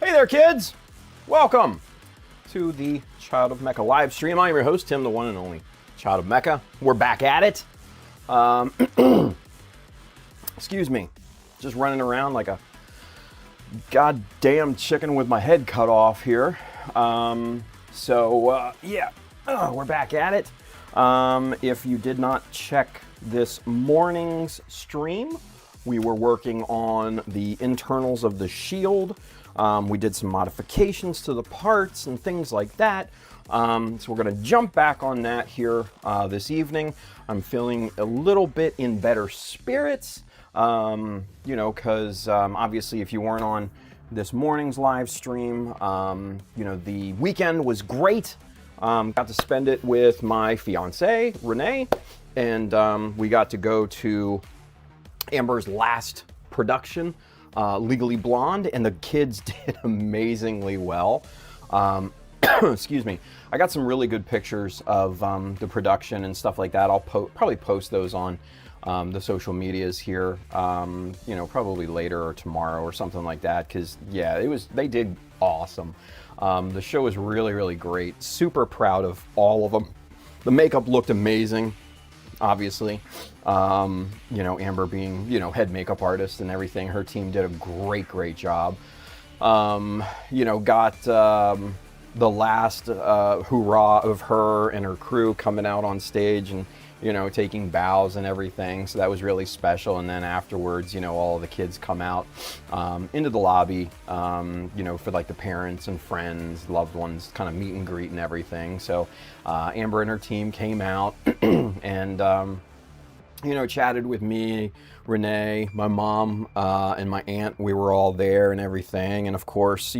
Hey there, kids! Welcome to the Child of Mecha live stream. I'm your host, Tim, the one and only Child of Mecha. We're back at it. Excuse me. Just running around like a goddamn chicken with my head cut off here. We're back at it. If you did not check this morning's stream, we were working on the internals of the shield. We did some modifications to the parts and things like that. So we're going to jump back on that here this evening. I'm feeling a little bit in better spirits, because obviously if you weren't on this morning's live stream, the weekend was great. Got to spend it with my fiance, Renee, and we got to go to Amber's last production, Legally Blonde, and the kids did amazingly well. Excuse me. I got some really good pictures of the production and stuff like that. I'll probably post those on the social medias here, probably later or tomorrow or something like that. Because yeah, they did awesome. The show was really, really great. Super proud of all of them. The makeup looked amazing. Obviously, Amber being, head makeup artist and everything, her team did a great job. Got the last hurrah of her and her crew coming out on stage and, taking bows and everything. So that was really special. And then afterwards, all of the kids come out into the lobby, for like the parents and friends, loved ones, kind of meet and greet and everything. So Amber and her team came out and, chatted with me, Renee, my mom, and my aunt. We were all there and everything. And of course,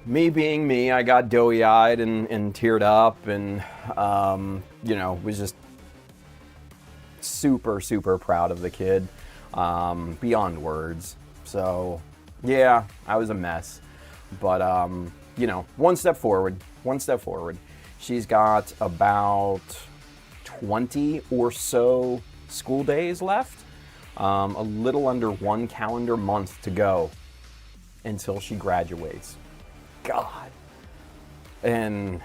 me being me, I got doughy-eyed and teared up and, was just super proud of the kid, beyond words. So, yeah, I was a mess. But, one step forward. She's got about 20 or so school days left, a little under 1 calendar month to go until she graduates. God. And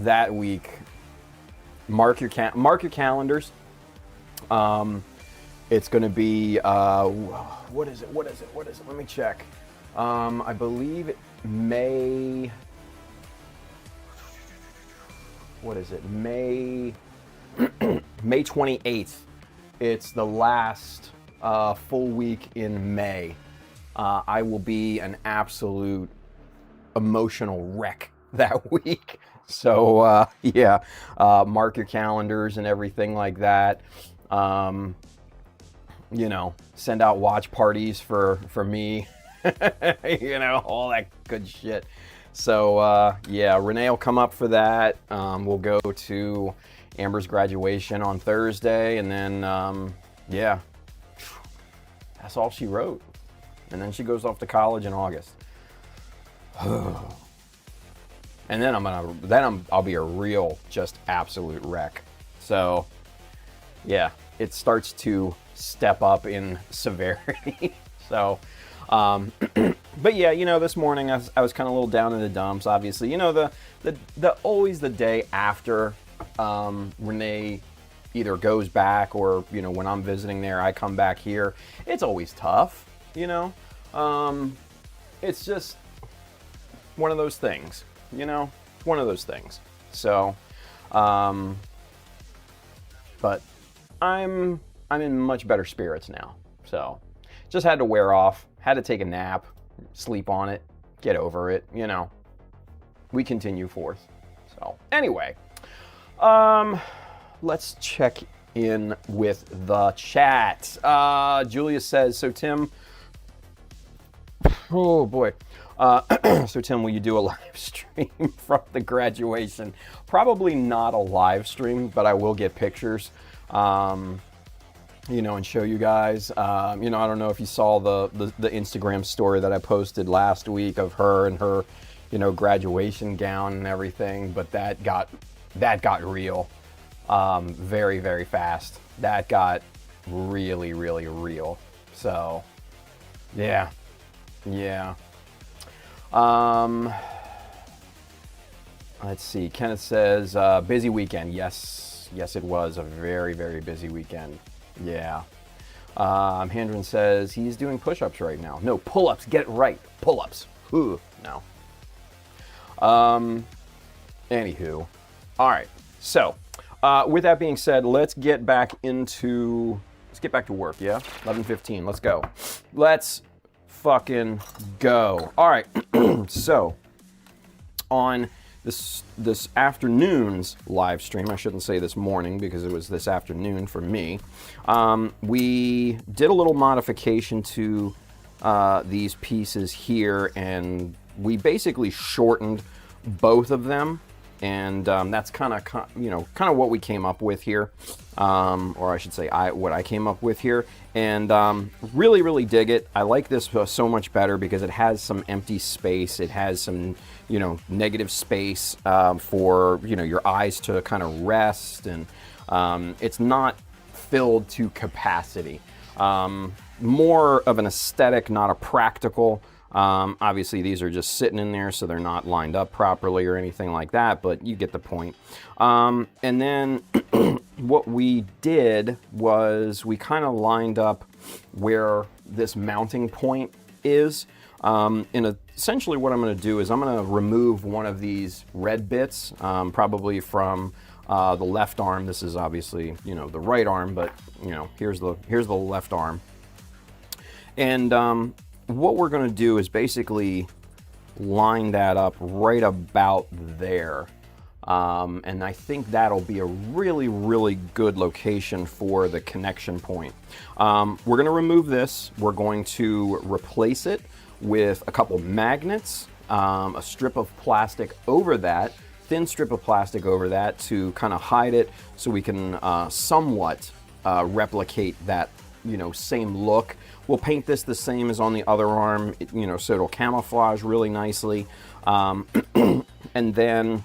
that week, mark your calendars. It's going to be what is it? Let me check. I believe May. What is it? May 28th. It's the last full week in May. I will be an absolute emotional wreck that week. So mark your calendars and everything like that. Send out watch parties for me. All that good shit. So Renee will come up for that. We'll go to Amber's graduation on Thursday, and then that's all she wrote. And then she goes off to college in August. And then I'll be a real, just absolute wreck. So, yeah, it starts to step up in severity. So, but yeah, this morning I was kind of a little down in the dumps. Obviously, the always the day after Renee either goes back or when I'm visiting there, I come back here. It's always tough, It's just one of those things, one of those things. So, but I'm in much better spirits now. So, just had to wear off, had to take a nap, sleep on it, get over it, we continue forth. So, anyway, let's check in with the chat. Julia says, so Tim, oh boy. So Tim, will you do a live stream from the graduation? Probably not a live stream, but I will get pictures, and show you guys. I don't know if you saw the Instagram story that I posted last week of her and her, graduation gown and everything, but that got real, very, very fast. That got really, really real. So, yeah. Yeah. Let's see. Kenneth says, busy weekend. Yes. Yes, it was a very, very busy weekend. Yeah. Handren says he's doing push-ups right now. No, pull-ups. Get it right. Pull-ups. Ooh, no. Anywho. All right. So, with that being said, let's get back to work, yeah? 11:15. Let's go. Let's fucking go. All right. So, on this afternoon's live stream, I shouldn't say this morning because it was this afternoon for me, we did a little modification to these pieces here, and we basically shortened both of them, and that's kind of what we came up with here, or I should say what I came up with here, and really, really dig it. I like this so much better because it has some empty space. It has some negative space for your eyes to kind of rest, and it's not filled to capacity. More of an aesthetic, not a practical. Obviously these are just sitting in there, so they're not lined up properly or anything like that, but you get the point. And then what we did was we kind of lined up where this mounting point is. Essentially what I'm going to do is I'm going to remove one of these red bits, probably from the left arm. This is obviously the right arm, but here's the left arm. And what we're going to do is basically line that up right about there. And I think that'll be a really, really good location for the connection point. We're going to remove this. We're going to replace it with a couple magnets, a strip of plastic over that, thin strip of plastic over that to kind of hide it so we can somewhat replicate that same look. We'll paint this the same as on the other arm, so it'll camouflage really nicely. And then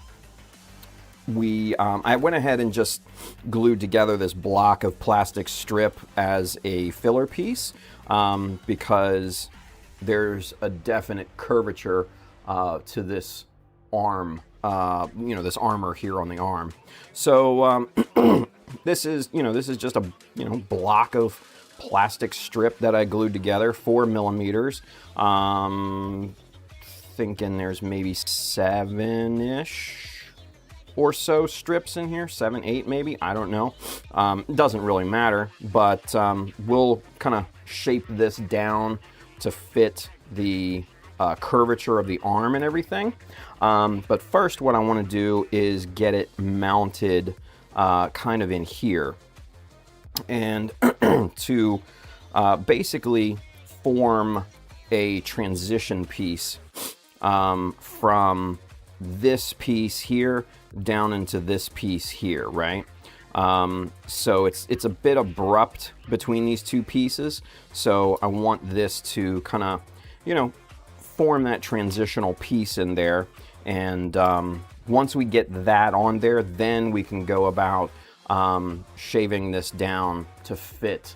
I went ahead and just glued together this block of plastic strip as a filler piece because there's a definite curvature to this arm, this armor here on the arm. So this is just a block of plastic strip that I glued together, 4 millimeters. Thinking there's maybe 7-ish or so strips in here, 7, 8 maybe, I don't know. It doesn't really matter, but we'll kind of shape this down to fit the curvature of the arm and everything. But first what I want to do is get it mounted kind of in here, and to basically form a transition piece from this piece here down into this piece here, right? So it's a bit abrupt between these two pieces, so I want this to kind of form that transitional piece in there, and once we get that on there, then we can go about shaving this down to fit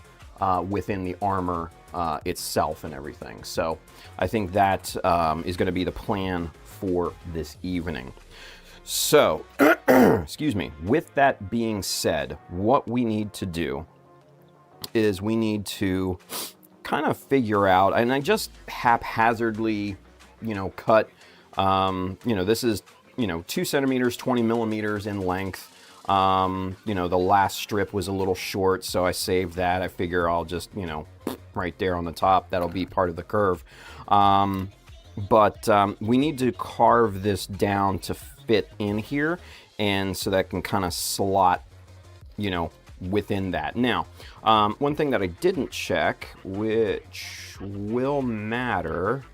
within the armor itself and everything. So I think that is going to be the plan for this evening. So, excuse me, with that being said, what we need to do is we need to kind of figure out, and I just haphazardly, cut, this is, 2 centimeters, 20 millimeters in length. The last strip was a little short, so I saved that. I figure I'll just, right there on the top, that'll be part of the curve. But we need to carve this down to fit in here, and so that can kind of slot, within that. Now, one thing that I didn't check, which will matter,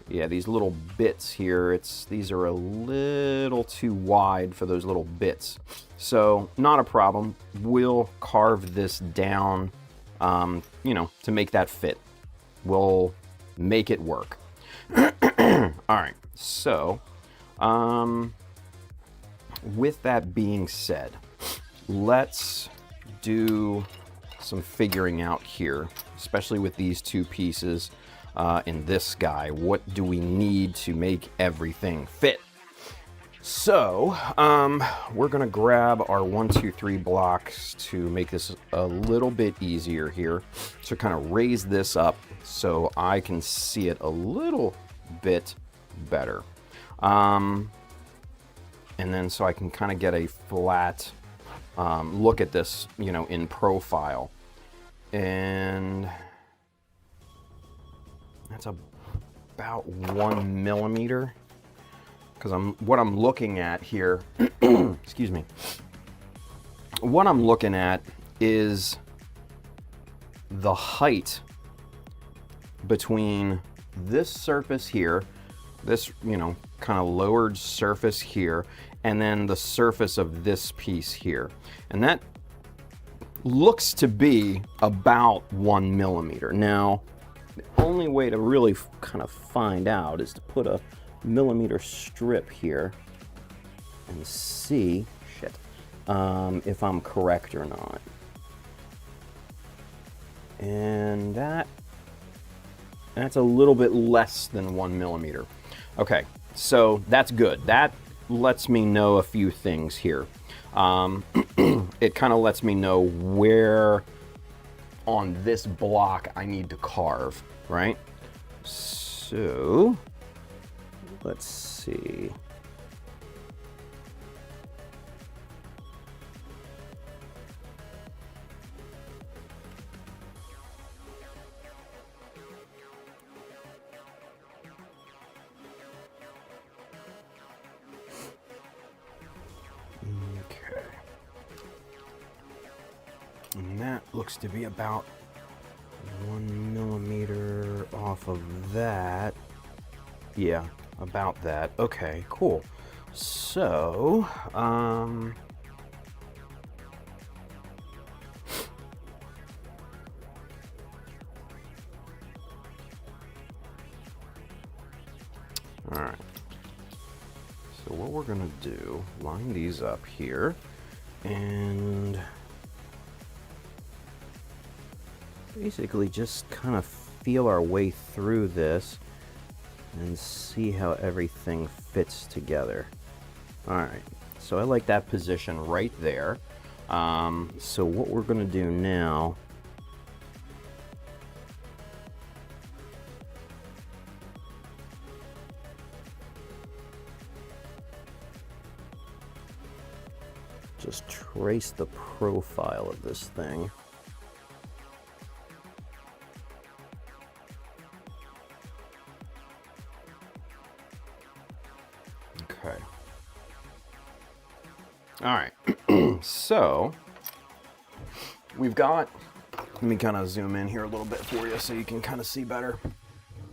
yeah, these little bits here, these are a little too wide for those little bits. So, not a problem. We'll carve this down, to make that fit. We'll make it work. All right, so, with that being said, let's do some figuring out here, especially with these two pieces. in this guy. What do we need to make everything fit? So we're gonna grab our 1, 2, 3 blocks to make this a little bit easier here. So kind of raise this up so I can see it a little bit better. And then so I can kind of get a flat look at this, you know, in profile. And that's about 1 millimeter. Because what I'm looking at here, excuse me, what I'm looking at is the height between this surface here, this, you know, kind of lowered surface here, and then the surface of this piece here. And that looks to be about 1 millimeter. Now, the only way to really kind of find out is to put a millimeter strip here and see if I'm correct or not. And that's a little bit less than 1 millimeter. Okay, so that's good. That lets me know a few things here. It kind of lets me know where on this block I need to carve, right? So let's see. Okay. And that looks to be about 1 millimeter off of that. Yeah, about that. Okay, cool. So, all right. So what we're gonna do, line these up here, and basically just kind of feel our way through this and see how everything fits together. All right, so I like that position right there. So what we're gonna do now, just trace the profile of this thing. Okay. All right. So we've got, let me kind of zoom in here a little bit for you so you can kind of see better.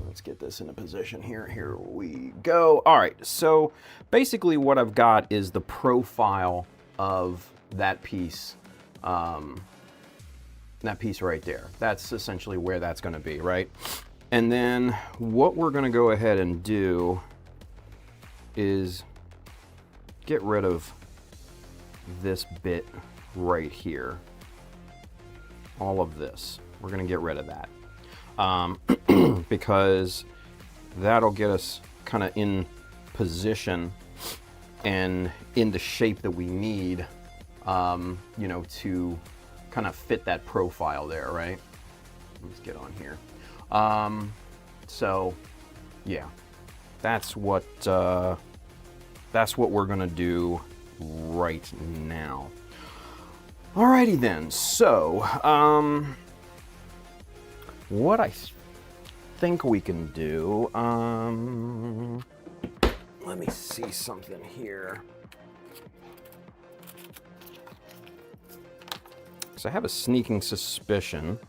Let's get this in a position here. Here we go. All right. So basically what I've got is the profile of that piece right there. That's essentially where that's going to be, right? And then what we're going to go ahead and do is get rid of this bit right here. All of this. We're going to get rid of that. Because that'll get us kind of in position and in the shape that we need, you know, to kind of fit that profile there, right? Let's get on here. So, yeah, that's what we're gonna do right now. Alrighty then. So, what I think we can do. Let me see something here. So I have a sneaking suspicion.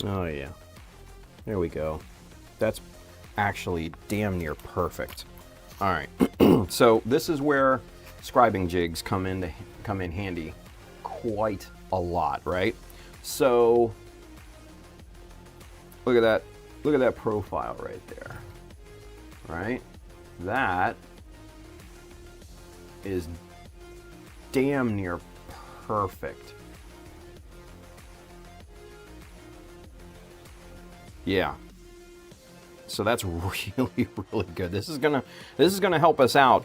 Oh yeah, there we go. That's actually damn near perfect. All right, so this is where scribing jigs come in handy quite a lot, right? So look at that. Look at that profile right there, right? That is damn near perfect. Yeah. So that's really, really good. This is gonna help us out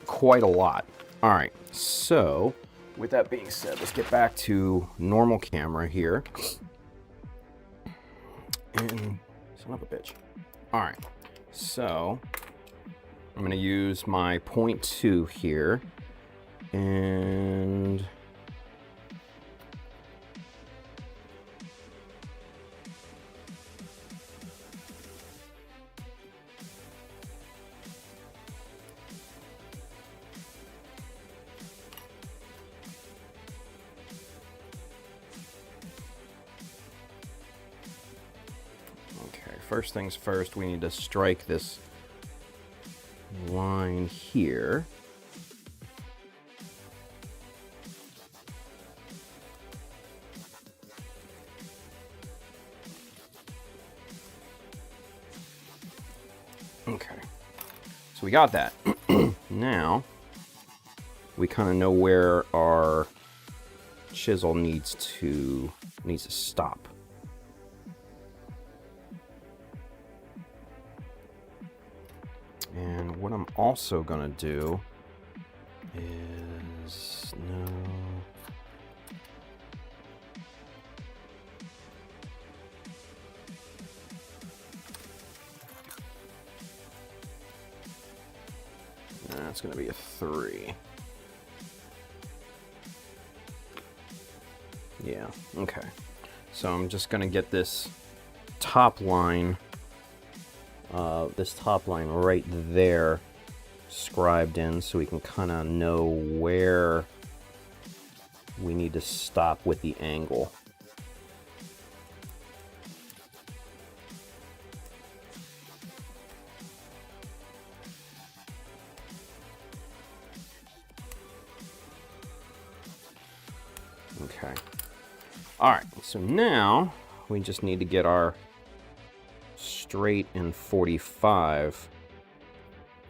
quite a lot. All right, so with that being said, let's get back to normal camera here. And son of a bitch. All right, so I'm gonna use my 0.2 here, and first things first, we need to strike this line here. Okay, so we got that. Now, we kind of know where our chisel needs to stop. And what I'm also gonna do is that's gonna be a 3. Yeah, okay. So I'm just gonna get this top line right there scribed in so we can kind of know where we need to stop with the angle. Okay. All right, so now we just need to get our straight and 45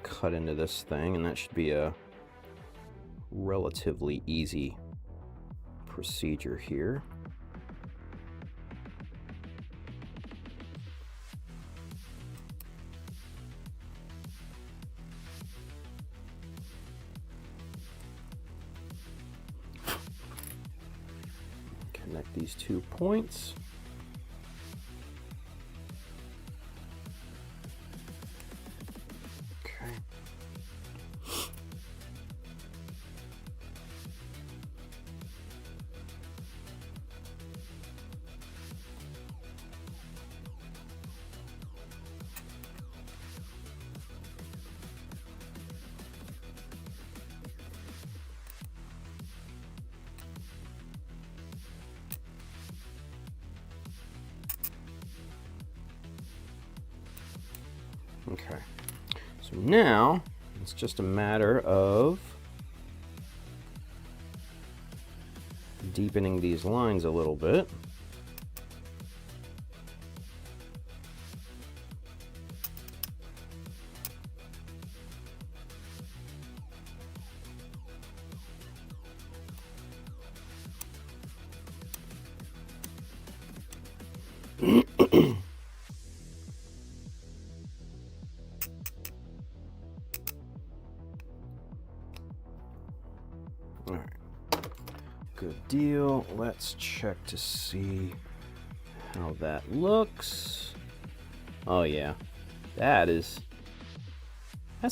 cut into this thing, and that should be a relatively easy procedure here. Connect these 2 points. Okay, so now it's just a matter of deepening these lines a little bit. All right, good deal. Let's check to see how that looks. Oh yeah, that's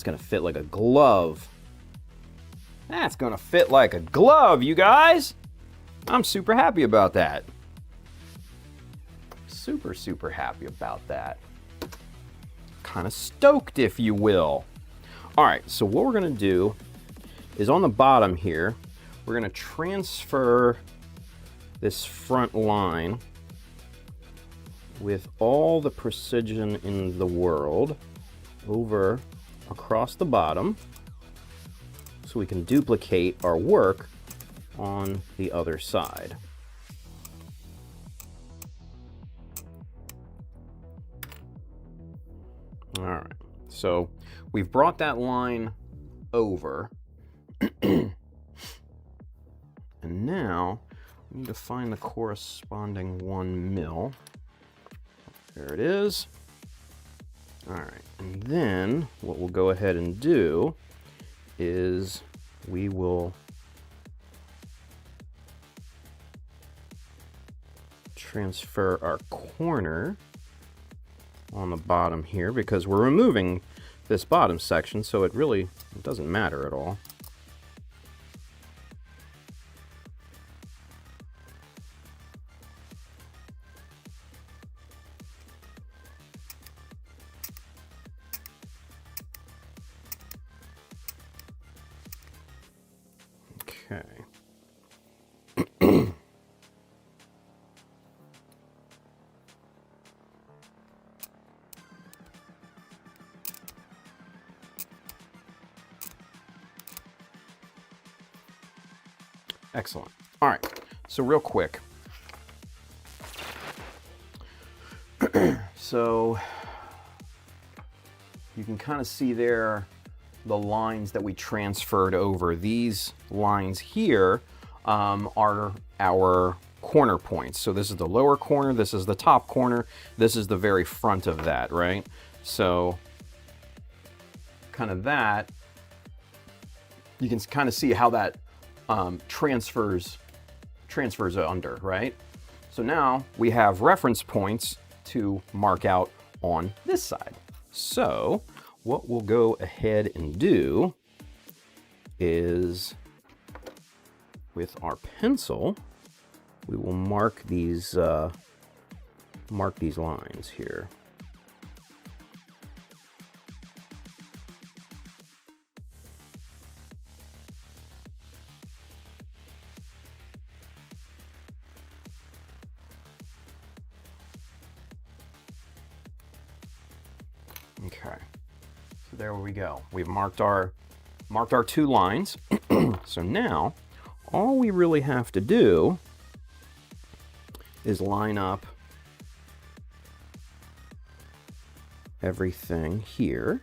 gonna fit like a glove. That's gonna fit like a glove, you guys. I'm super happy about that. Super, super happy about that. Kind of stoked, if you will. All right, so what we're gonna do is on the bottom here, we're gonna transfer this front line with all the precision in the world over across the bottom so we can duplicate our work on the other side. All right, so we've brought that line over. And now we need to find the corresponding 1 mil. There it is. All right, and then what we'll go ahead and do is we will transfer our corner on the bottom here, because we're removing this bottom section, so it doesn't matter at all. Okay. Excellent. All right, so real quick. So you can kind of see there the lines that we transferred over. These lines here are our corner points. So this is the lower corner, this is the top corner, this is the very front of that, right? So kind of that, you can kind of see how that transfers under, right? So now we have reference points to mark out on this side. So what we'll go ahead and do is, with our pencil, we will mark these lines here. Okay, so there we go. We've marked our 2 lines. So now all we really have to do is line up everything here.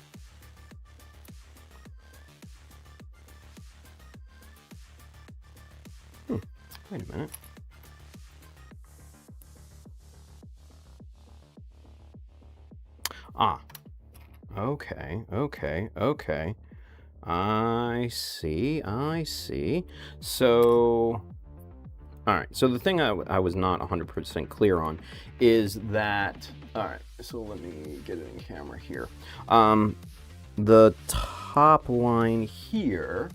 Wait a minute. Okay. I see. So, all right, so the thing I was not 100% clear on is that, all right, so let me get it in camera here. The top line here,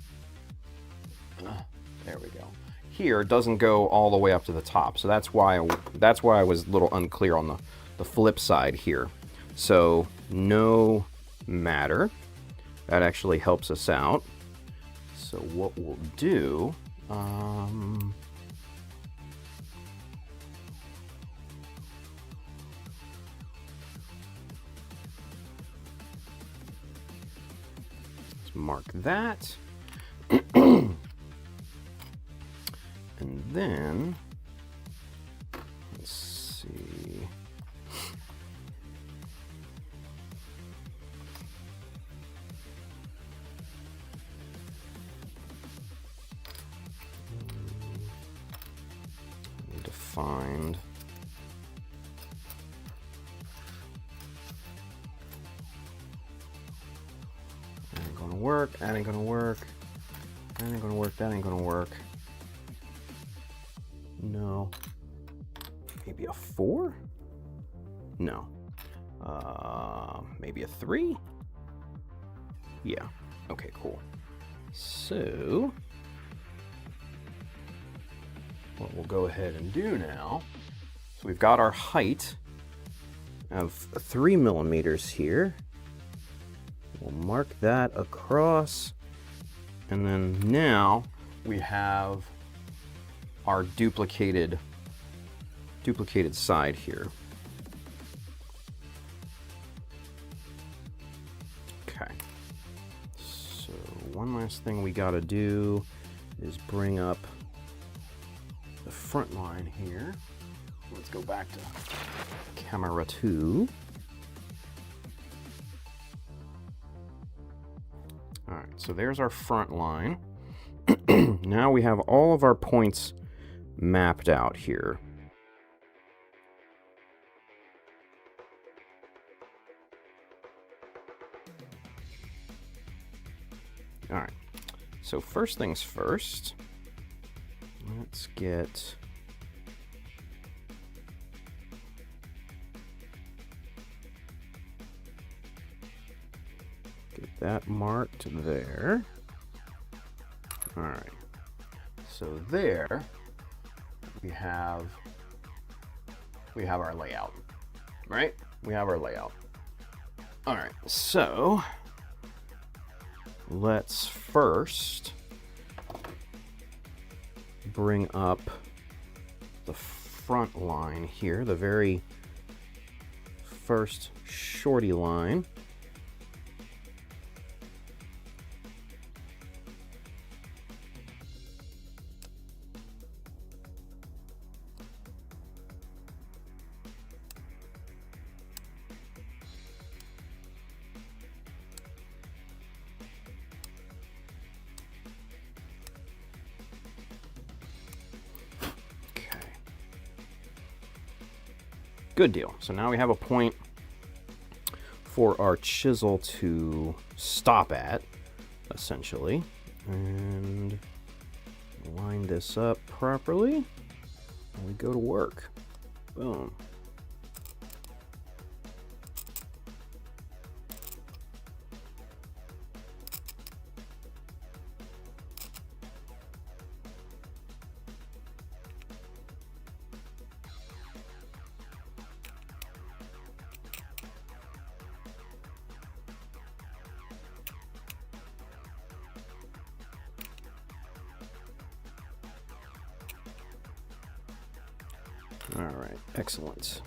there we go, here doesn't go all the way up to the top. So that's why I was a little unclear on the flip side here. So no matter, that actually helps us out. So what we'll do, let's mark that. And then, let's see. Need to find that ain't gonna work, that ain't gonna work, that ain't gonna work, that ain't gonna work. No. Maybe a 4? No. Maybe a 3? Yeah. Okay, cool. So what we'll go ahead and do now, so we've got our height of 3 millimeters here. We'll mark that across, and then now we have our duplicated side here. Okay, so one last thing we got to do is bring up the front line here. Let's go back to camera 2. so there's our front line. Now we have all of our points mapped out here. All right, so first things first, let's get that marked there. All right, so there we have our layout, right? We have our layout. All right, so let's first bring up the front line here, the very first shorty line. Good deal. So now we have a point for our chisel to stop at, essentially. And line this up properly, and we go to work. Boom. All right, excellent.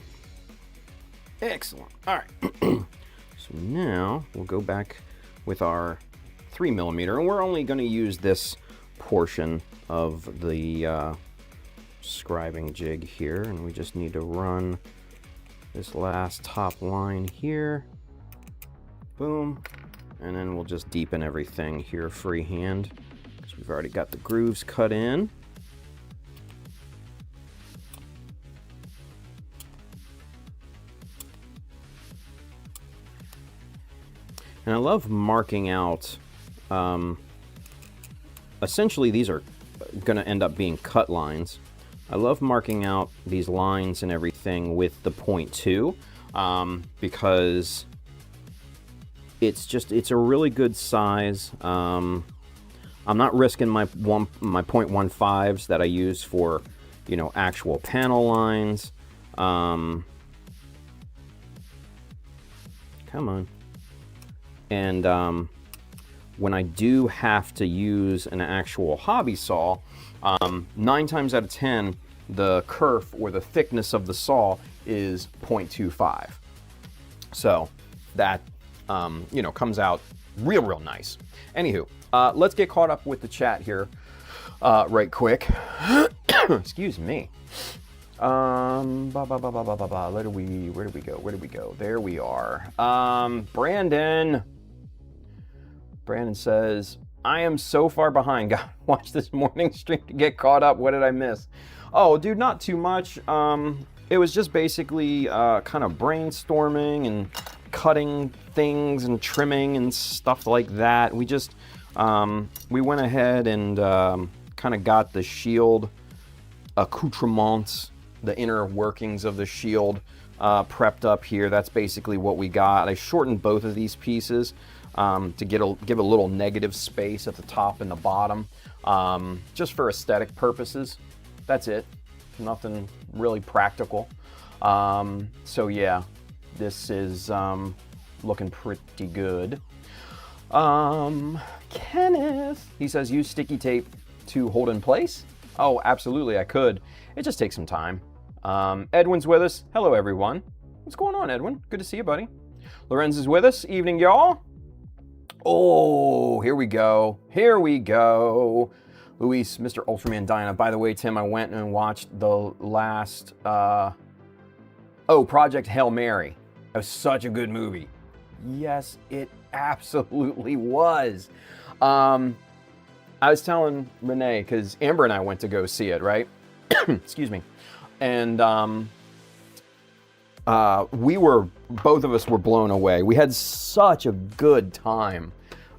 Excellent. All right. So now we'll go back with our 3mm, and we're only going to use this portion of the scribing jig here, and we just need to run this last top line here. Boom. And then we'll just deepen everything here freehand, because we've already got the grooves cut in. And I love marking out, essentially these are going to end up being cut lines. I love marking out these lines and everything with the 0.2 because it's a really good size. I'm not risking my 0.15s that I use for, you know, actual panel lines. Come on. And when I do have to use an actual hobby saw, 9 times out of 10, the kerf or the thickness of the saw is 0.25. So that, you know, comes out real nice. Anywho, let's get caught up with the chat here right quick. Excuse me. Where did we go? There we are. Brandon says, I am so far behind. Gotta watch this morning stream to get caught up. What did I miss? Oh, dude, not too much. It was just basically kind of brainstorming and cutting things and trimming and stuff like that. We just, we went ahead and kind of got the shield accoutrements, the inner workings of the shield prepped up here. That's basically what we got. I shortened both of these pieces to give a little negative space at the top and the bottom, just for aesthetic purposes. That's it. Nothing really practical. So yeah, this is looking pretty good. Kenneth, he says, use sticky tape to hold in place. Oh, absolutely, I could. It just takes some time. Edwin's with us. Hello, everyone. What's going on, Edwin? Good to see you, buddy. Lorenz is with us. Evening, y'all. Oh, here we go. Here we go. Luis, Mr. Ultraman Dyna. By the way, Tim, I went and watched the last, Project Hail Mary. That was such a good movie. Yes, it absolutely was. I was telling Renee, because Amber and I went to go see it, right? Excuse me. And both of us were blown away. We had such a good time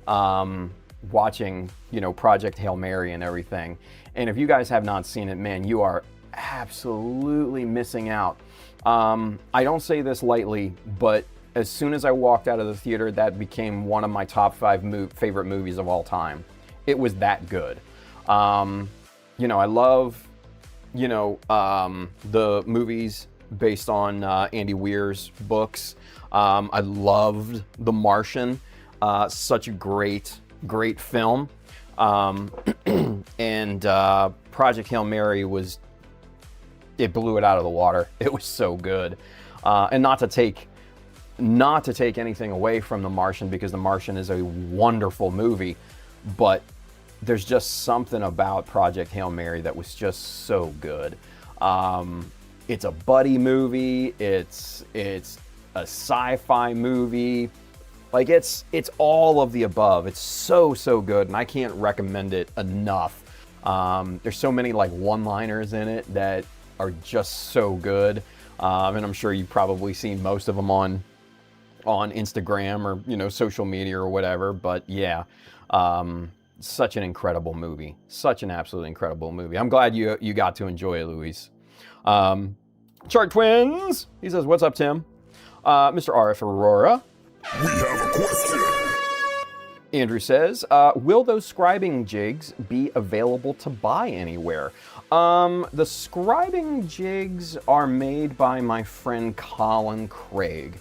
watching, Project Hail Mary and everything. And if you guys have not seen it, man, you are absolutely missing out. I don't say this lightly, but as soon as I walked out of the theater, that became one of my top 5 favorite movies of all time. It was that good. I love, the movies based on Andy Weir's books. I loved The Martian. Such a great film. And Project Hail Mary it blew it out of the water. It was so good. And not to take anything away from The Martian, because The Martian is a wonderful movie, but there's just something about Project Hail Mary that was just so good. It's a buddy movie. It's a sci-fi movie. Like it's all of the above. It's so good, and I can't recommend it enough. There's so many like one-liners in it that are just so good, and I'm sure you've probably seen most of them on Instagram or social media or whatever. But yeah, such an incredible movie. Such an absolutely incredible movie. I'm glad you got to enjoy it, Luis. Shark Twins, he says, "What's up, Tim?" Mr. RF Aurora. We have a question. Andrew says, will those scribing jigs be available to buy anywhere? The scribing jigs are made by my friend Colin Craig.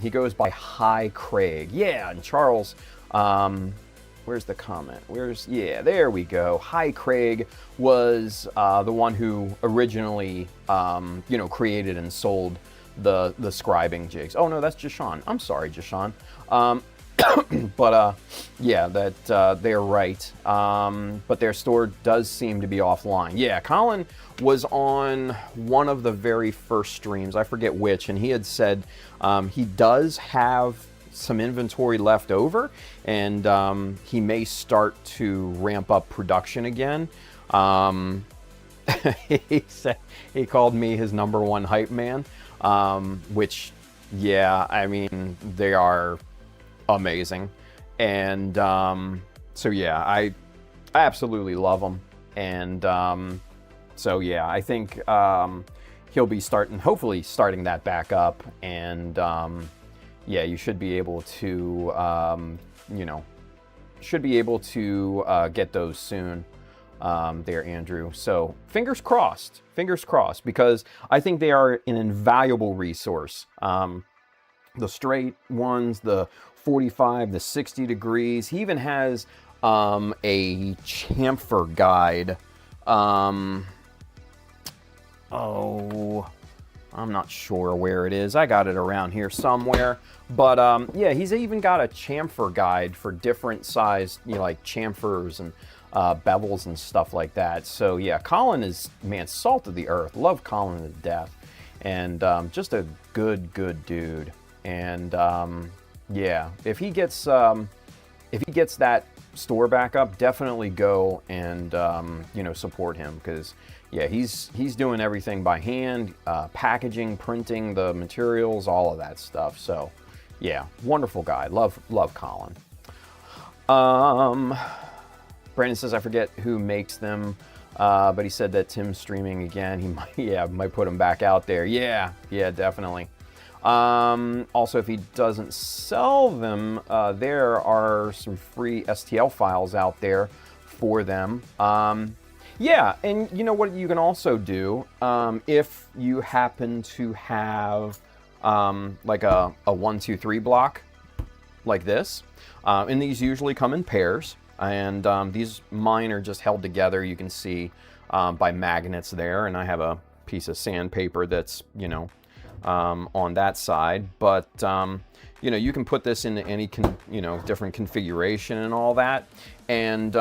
He goes by Hi Craig. Yeah, and Charles, where's the comment? There we go. Hi Craig was the one who originally, created and sold the scribing jigs. Oh no, that's Jashawn. I'm sorry, Jashawn. But they're right. But their store does seem to be offline. Yeah, Colin was on one of the very first streams, I forget which, and he had said he does have some inventory left over, and he may start to ramp up production again. He called me his #1 hype man, which, yeah, I mean, they are amazing. And so yeah, I absolutely love them. And so yeah, I think he'll be hopefully starting that back up. And yeah, you should be able to get those soon there, Andrew. So fingers crossed, because I think they are an invaluable resource. The straight ones, the 45, the 60 degrees. He even has a chamfer guide. I'm not sure where it is. I got it around here somewhere. But yeah, he's even got a chamfer guide for different size, like chamfers and bevels and stuff like that. So yeah, Colin is, man, salt of the earth. Love Colin to death. And just a good dude. And yeah, if he gets that store back up, definitely go and support him, because yeah, he's doing everything by hand, packaging, printing the materials, all of that stuff. So yeah, wonderful guy. Love Colin. Brandon says, I forget who makes them, but he said that Tim's streaming again. He might put them back out there. Yeah, definitely. Also, if he doesn't sell them, there are some free STL files out there for them. Yeah, and you know what you can also do, if you happen to have like a 1, 2, 3 block like this, and these usually come in pairs, and mine are just held together, you can see, by magnets there, and I have a piece of sandpaper that's, on that side, but you can put this into any different configuration and all that. And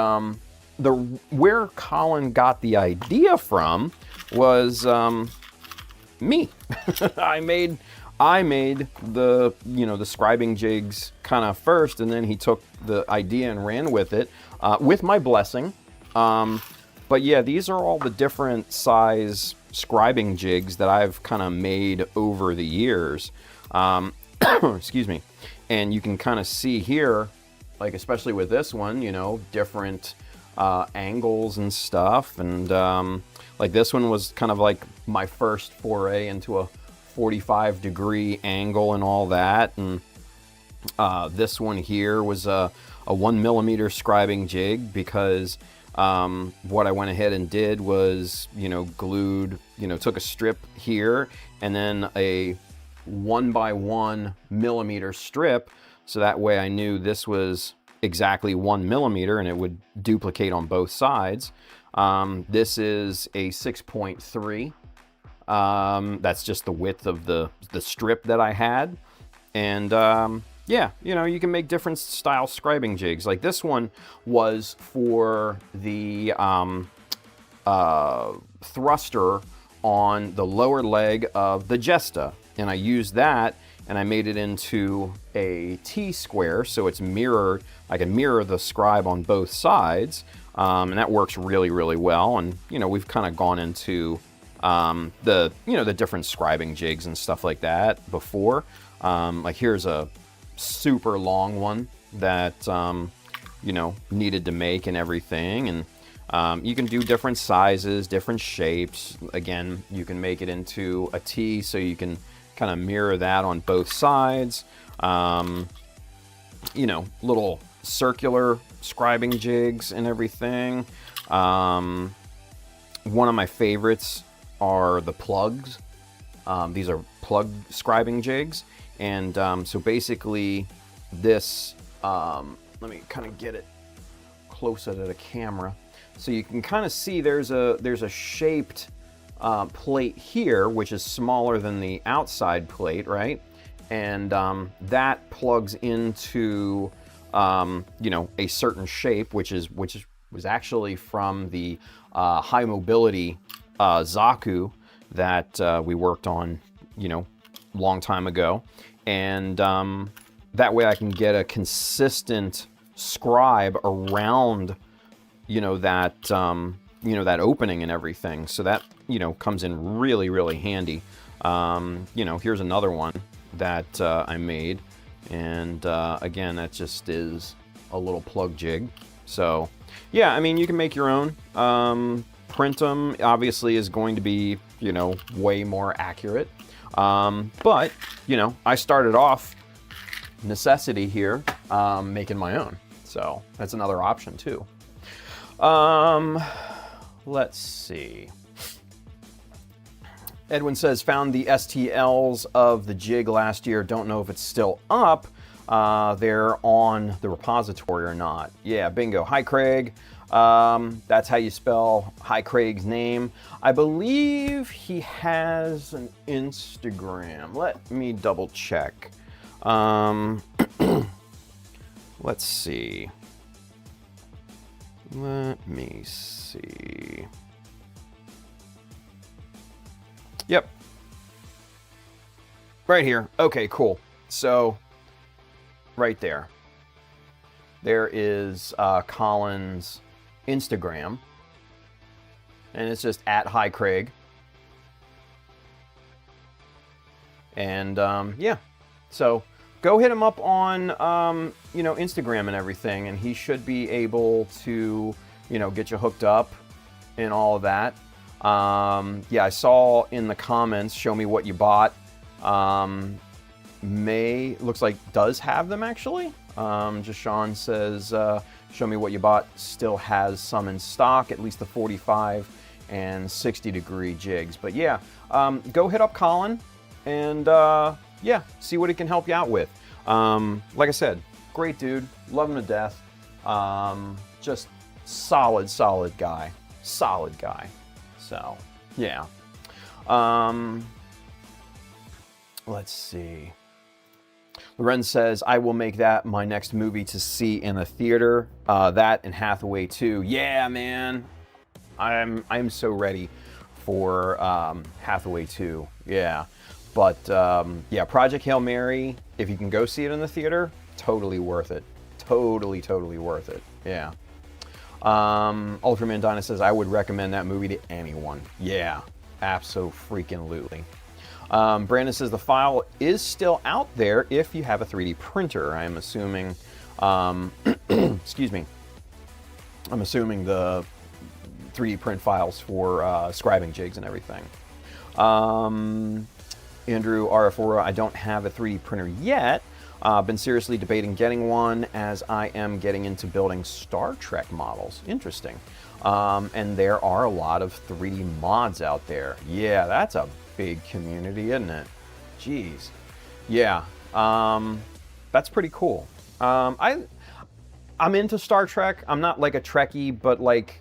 where Colin got the idea from was me. I made I made the, the scribing jigs kind of first, and then he took the idea and ran with it, with my blessing. But yeah, these are all the different size scribing jigs that I've kind of made over the years. Excuse me. And you can kind of see here, like especially with this one, different angles and stuff. And like this one was kind of like my first foray into a 45-degree angle and all that. And this one here was a 1mm scribing jig, because what I went ahead and did was, glued, took a strip here and then a 1x1mm strip, so that way I knew this was exactly 1mm and it would duplicate on both sides. This is a 6.3. That's just the width of the strip that I had. And yeah, you can make different style scribing jigs. Like this one was for the thruster on the lower leg of the Jesta. And I used that and I made it into a T-square, so it's mirrored. I can mirror the scribe on both sides, and that works really, really well. And we've kind of gone into the different scribing jigs and stuff like that before. Like here's a super long one that needed to make and everything. And you can do different sizes, different shapes. Again, you can make it into a T, so you can kind of mirror that on both sides. Little circular scribing jigs and everything. One of my favorites are the plugs. These are plug scribing jigs. And so basically this, let me kind of get it closer to the camera. So you can kind of see there's a shaped plate here, which is smaller than the outside plate, right? And that plugs into a certain shape, which was actually from the high mobility Zaku that we worked on, long time ago. And that way I can get a consistent scribe around, that opening and everything. So that, comes in really, really handy. Here's another one that I made. And again, that just is a little plug jig. So yeah, I mean, you can make your own. Print them obviously is going to be, way more accurate. But, I started off necessity here, making my own. So that's another option too. Let's see. Edwin says, found the STLs of the jig last year. Don't know if it's still up. They're on the repository or not. Yeah, bingo. Hi, Craig. That's how you spell Hi Craig's name. I believe he has an Instagram. Let me double check. Let's see. Let me see. Yep. Right here. Okay, cool. So, right there. There is Colin's Instagram. And it's just at Hi Craig. And yeah. So go hit him up on Instagram and everything, and he should be able to get you hooked up and all of that. Yeah, I saw in the comments, show me what you bought. May looks like does have them actually. Just Sean says, show me what you bought still has some in stock, at least the 45 and 60 degree jigs. But yeah, go hit up Colin and yeah, see what he can help you out with. Like I said, great dude, love him to death. Just solid guy. So yeah. Let's see. Lorenz says, I will make that my next movie to see in the theater. That and Hathaway 2. Yeah, man. I'm so ready for Hathaway 2. Yeah. But yeah, Project Hail Mary, if you can go see it in the theater, totally worth it. Totally worth it. Yeah. Ultraman Dinah says, I would recommend that movie to anyone. Yeah, abso-freaking-lutely. Brandon says, the file is still out there if you have a 3D printer. I'm assuming, excuse me, I'm assuming the 3D print files for scribing jigs and everything. Andrew RF4, I don't have a 3D printer yet. Been seriously debating getting one as I am getting into building Star Trek models. Interesting. And there are a lot of 3D mods out there. Yeah, that's a big community, isn't it? Jeez. Yeah, that's pretty cool. I'm into Star Trek. I'm not like a Trekkie, but like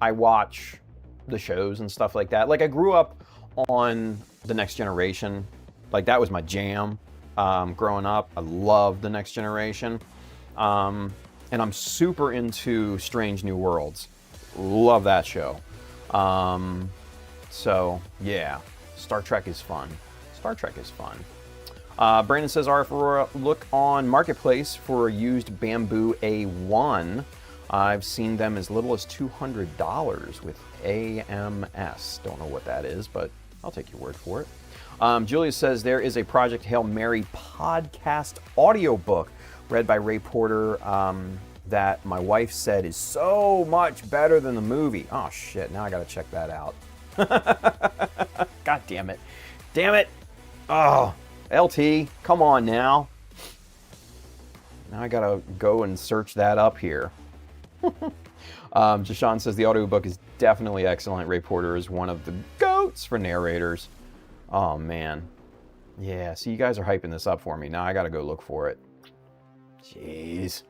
I watch the shows and stuff like that. Like I grew up on The Next Generation. Like that was my jam. Growing up, I loved The Next Generation. And I'm super into Strange New Worlds. Love that show. So, yeah, Star Trek is fun. Star Trek is fun. Brandon says, RF Aurora, look on Marketplace for a used Bamboo A1. I've seen them as little as $200 with AMS. Don't know what that is, but I'll take your word for it. Julia says there is a Project Hail Mary podcast audiobook read by Ray Porter that my wife said is so much better than the movie. Oh shit, now I gotta check that out. God damn it. Damn it. Oh, LT, come on now. Now I gotta go and search that up here. Jashawn says the audiobook is definitely excellent. Ray Porter is one of the GOATs for narrators. Oh, man. Yeah, see, you guys are hyping this up for me. Now I got to go look for it. Jeez.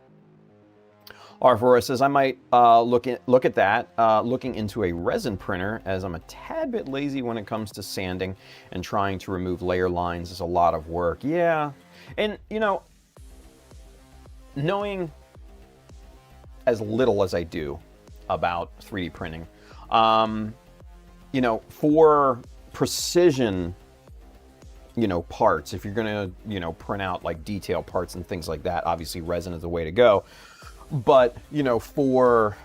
R4 says, I might look at that, looking into a resin printer, as I'm a tad bit lazy when it comes to sanding, and trying to remove layer lines is a lot of work. Yeah. And, you know, knowing as little as I do about 3D printing, you know, for precision, you know, parts, if you're gonna, you know, print out like detail parts and things like that, obviously resin is the way to go. But, you know, for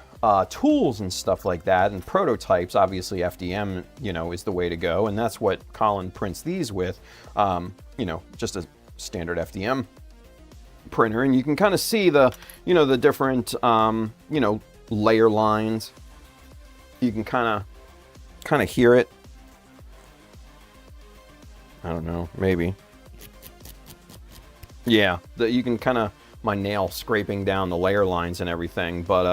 tools and stuff like that and prototypes, obviously FDM, you know, is the way to go. And that's what Colin prints these with, you know, just a standard FDM printer. And you can kind of see the, you know, the different, you know, layer lines. You can kind of hear it. I don't know, maybe. Yeah, you can kind of, my nail scraping down the layer lines and everything, but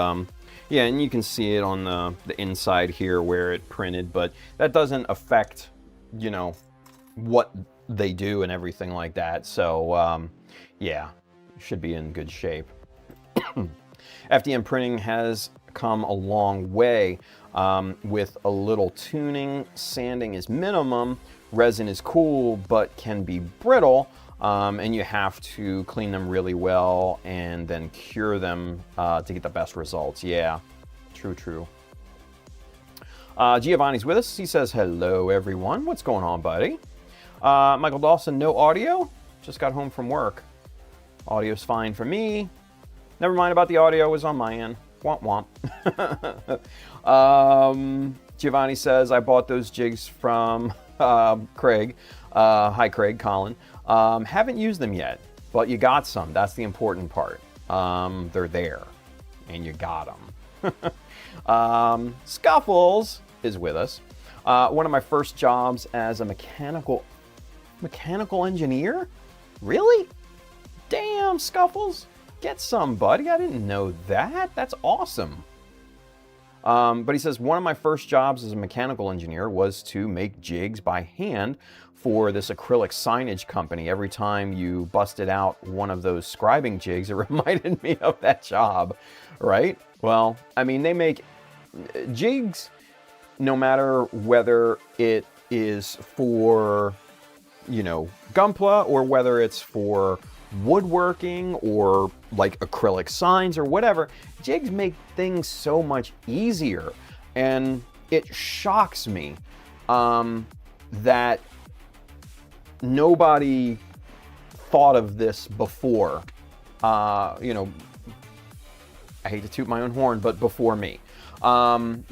yeah, and you can see it on the inside here where it printed, but that doesn't affect, you know, what they do and everything like that. So yeah, should be in good shape. FDM printing has come a long way. With a little tuning, sanding is minimum. Resin is cool, but can be brittle, and you have to clean them really well and then cure them to get the best results. Yeah, true. Giovanni's with us. He says, hello, everyone. What's going on, buddy? Michael Dawson, no audio. Just got home from work. Audio's fine for me. Never mind about the audio, it was on my end. Womp womp. Giovanni says, I bought those jigs from Craig. Hi, Craig, Colin. Haven't used them yet, but you got some. That's the important part. They're there, and you got them. Scuffles is with us. One of my first jobs as a mechanical engineer? Really? Damn, Scuffles. Get some, buddy. I didn't know that. That's awesome. But he says, one of my first jobs as a mechanical engineer was to make jigs by hand for this acrylic signage company. Every time you busted out one of those scribing jigs, it reminded me of that job, right? Well, I mean, they make jigs no matter whether it is for, you know, Gunpla or whether it's for woodworking or like acrylic signs or whatever. Jigs make things so much easier, and it shocks me that nobody thought of this before. You know, I hate to toot my own horn, but before me.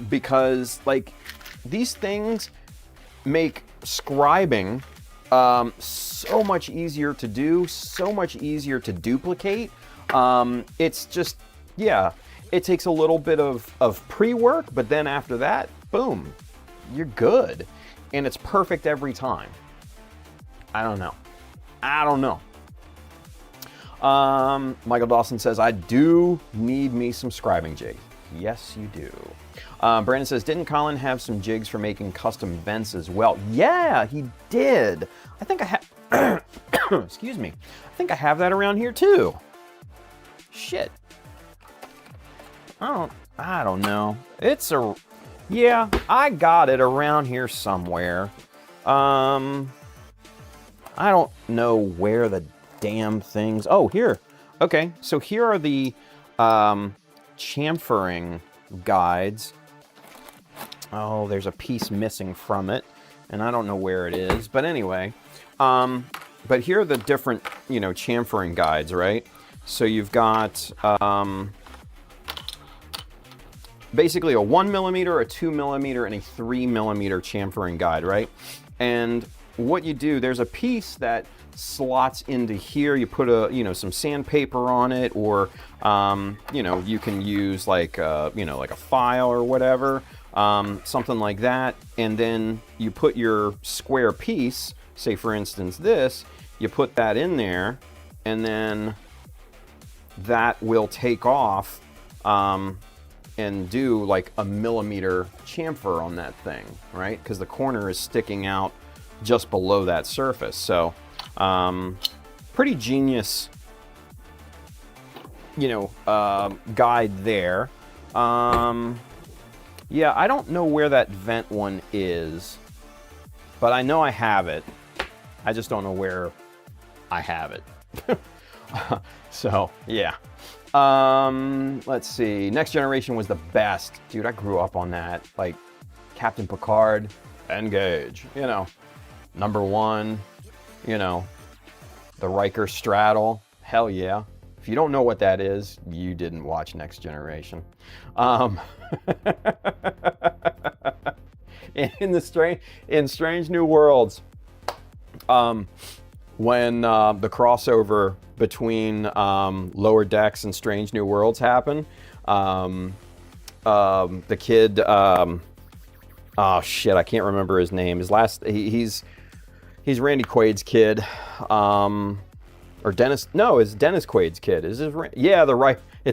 Because, like, these things make scribing so much easier to do, so much easier to duplicate. It's just, yeah, it takes a little bit of pre-work, but then after that, boom, you're good. And it's perfect every time. I don't know. Michael Dawson says, I do need me some scribing jigs. Yes, you do. Brandon says, didn't Colin have some jigs for making custom vents as well? Yeah, he did. I think I have, excuse me. I think I have that around here too. Shit. I don't know. Yeah, I got it around here somewhere. I don't know where the damn things. Oh, here. Okay, so here are the chamfering guides. Oh, there's a piece missing from it, and I don't know where it is. But anyway, but here are the different, you know, chamfering guides, right? So you've got basically a 1mm, a 2mm, and a 3mm chamfering guide, right? And what you do, there's a piece that slots into here. You put some sandpaper on it, or you can use like like a file or whatever, something like that. And then you put your square piece, say for instance this, you put that in there, and then that will take off and do like a millimeter chamfer on that thing, right? Because the corner is sticking out just below that surface. So pretty genius, guide there. Yeah, I don't know where that vent one is, but I know I have it. I just don't know where I have it. So, yeah. Let's see. Next Generation was the best. Dude, I grew up on that. Like, Captain Picard, Engage, number one, the Riker straddle. Hell yeah. If you don't know what that is, you didn't watch Next Generation. In Strange New Worlds, when the crossover between Lower Decks and Strange New Worlds happened, the kid, oh shit, I can't remember his name. He's Randy Quaid's kid, or Dennis. No, it's Dennis Quaid's kid. It's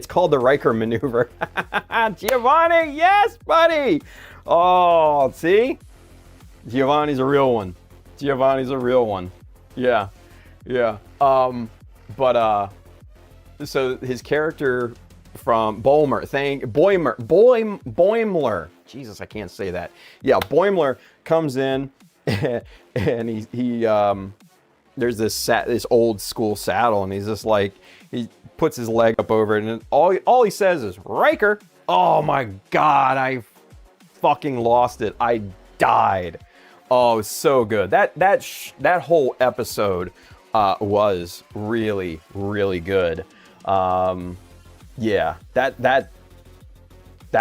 called the Riker maneuver. Giovanni, yes, buddy. Oh, see, Giovanni's a real one. Yeah. So his character from Boimler. Jesus, I can't say that. Yeah, Boimler comes in, and he there's this old school saddle, and he's just like, he puts his leg up over it, and all he says is Riker. Oh my God, I fucking lost it. I died. Oh, so good. That whole episode was really, really good. Yeah, that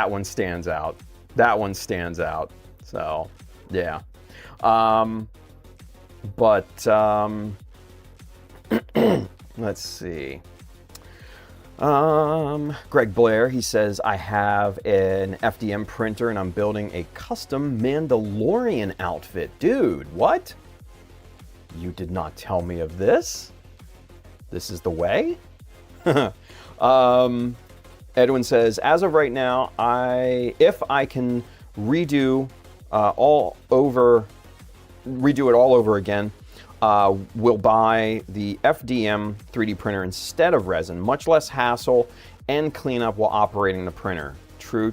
one stands out. So, yeah. Let's see. Greg Blair, he says, I have an FDM printer and I'm building a custom Mandalorian outfit. Dude, what? You did not tell me of this? This is the way? Edwin says, as of right now, if I can redo it all over again, we'll buy the FDM 3D printer instead of resin. Much less hassle and cleanup while operating the printer. True.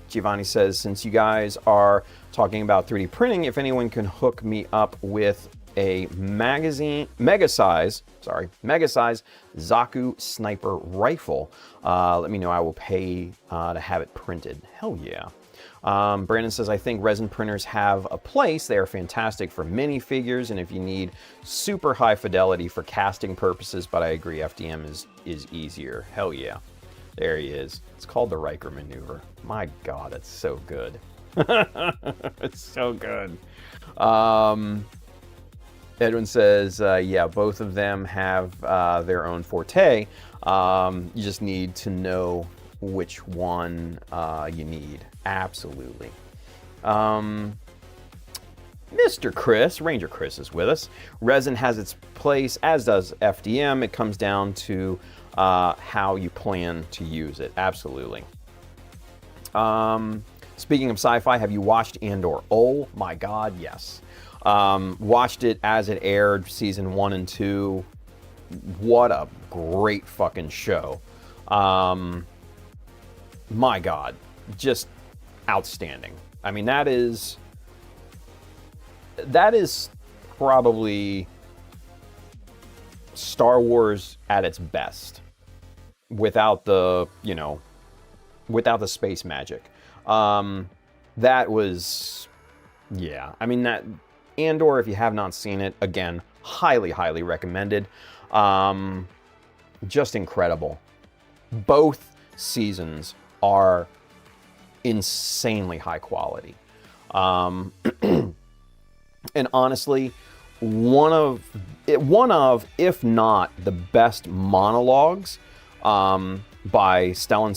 Giovanni says, since you guys are talking about 3D printing, if anyone can hook me up with a mega size Zaku sniper rifle, let me know. I will pay to have it printed. Hell yeah. Brandon says, I think resin printers have a place. They are fantastic for minifigures and if you need super high fidelity for casting purposes, but I agree, FDM is easier. Hell yeah. There he is. It's called the Riker maneuver. My God, it's so good. It's so good. Edwin says, yeah, both of them have their own forte. You just need to know which one you need. Absolutely. Mr. Chris, Ranger Chris is with us. Resin has its place, as does FDM. It comes down to how you plan to use it. Absolutely. Speaking of sci-fi, have you watched Andor? Oh my God, yes. Watched it as it aired, season 1 and 2. What a great fucking show. My God, just outstanding. I mean, that is probably Star Wars at its best without the, without the space magic. That was, yeah. I mean, that Andor, if you have not seen it, again, highly, highly recommended. Just incredible. Both seasons are insanely high quality. And honestly, one of, if not the best monologues by Stellan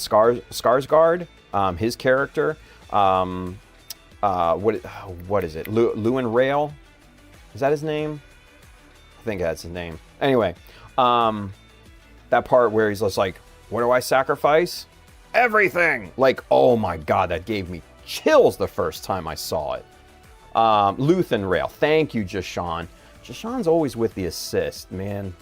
Skarsgård, his character. What is it? Lewin Rail? Is that his name? I think that's his name. Anyway, that part where he's just like, what do I sacrifice? Everything! Like, oh my God, that gave me chills the first time I saw it. Luthen Rail. Thank you, Jashawn. Jashawn's always with the assist, man.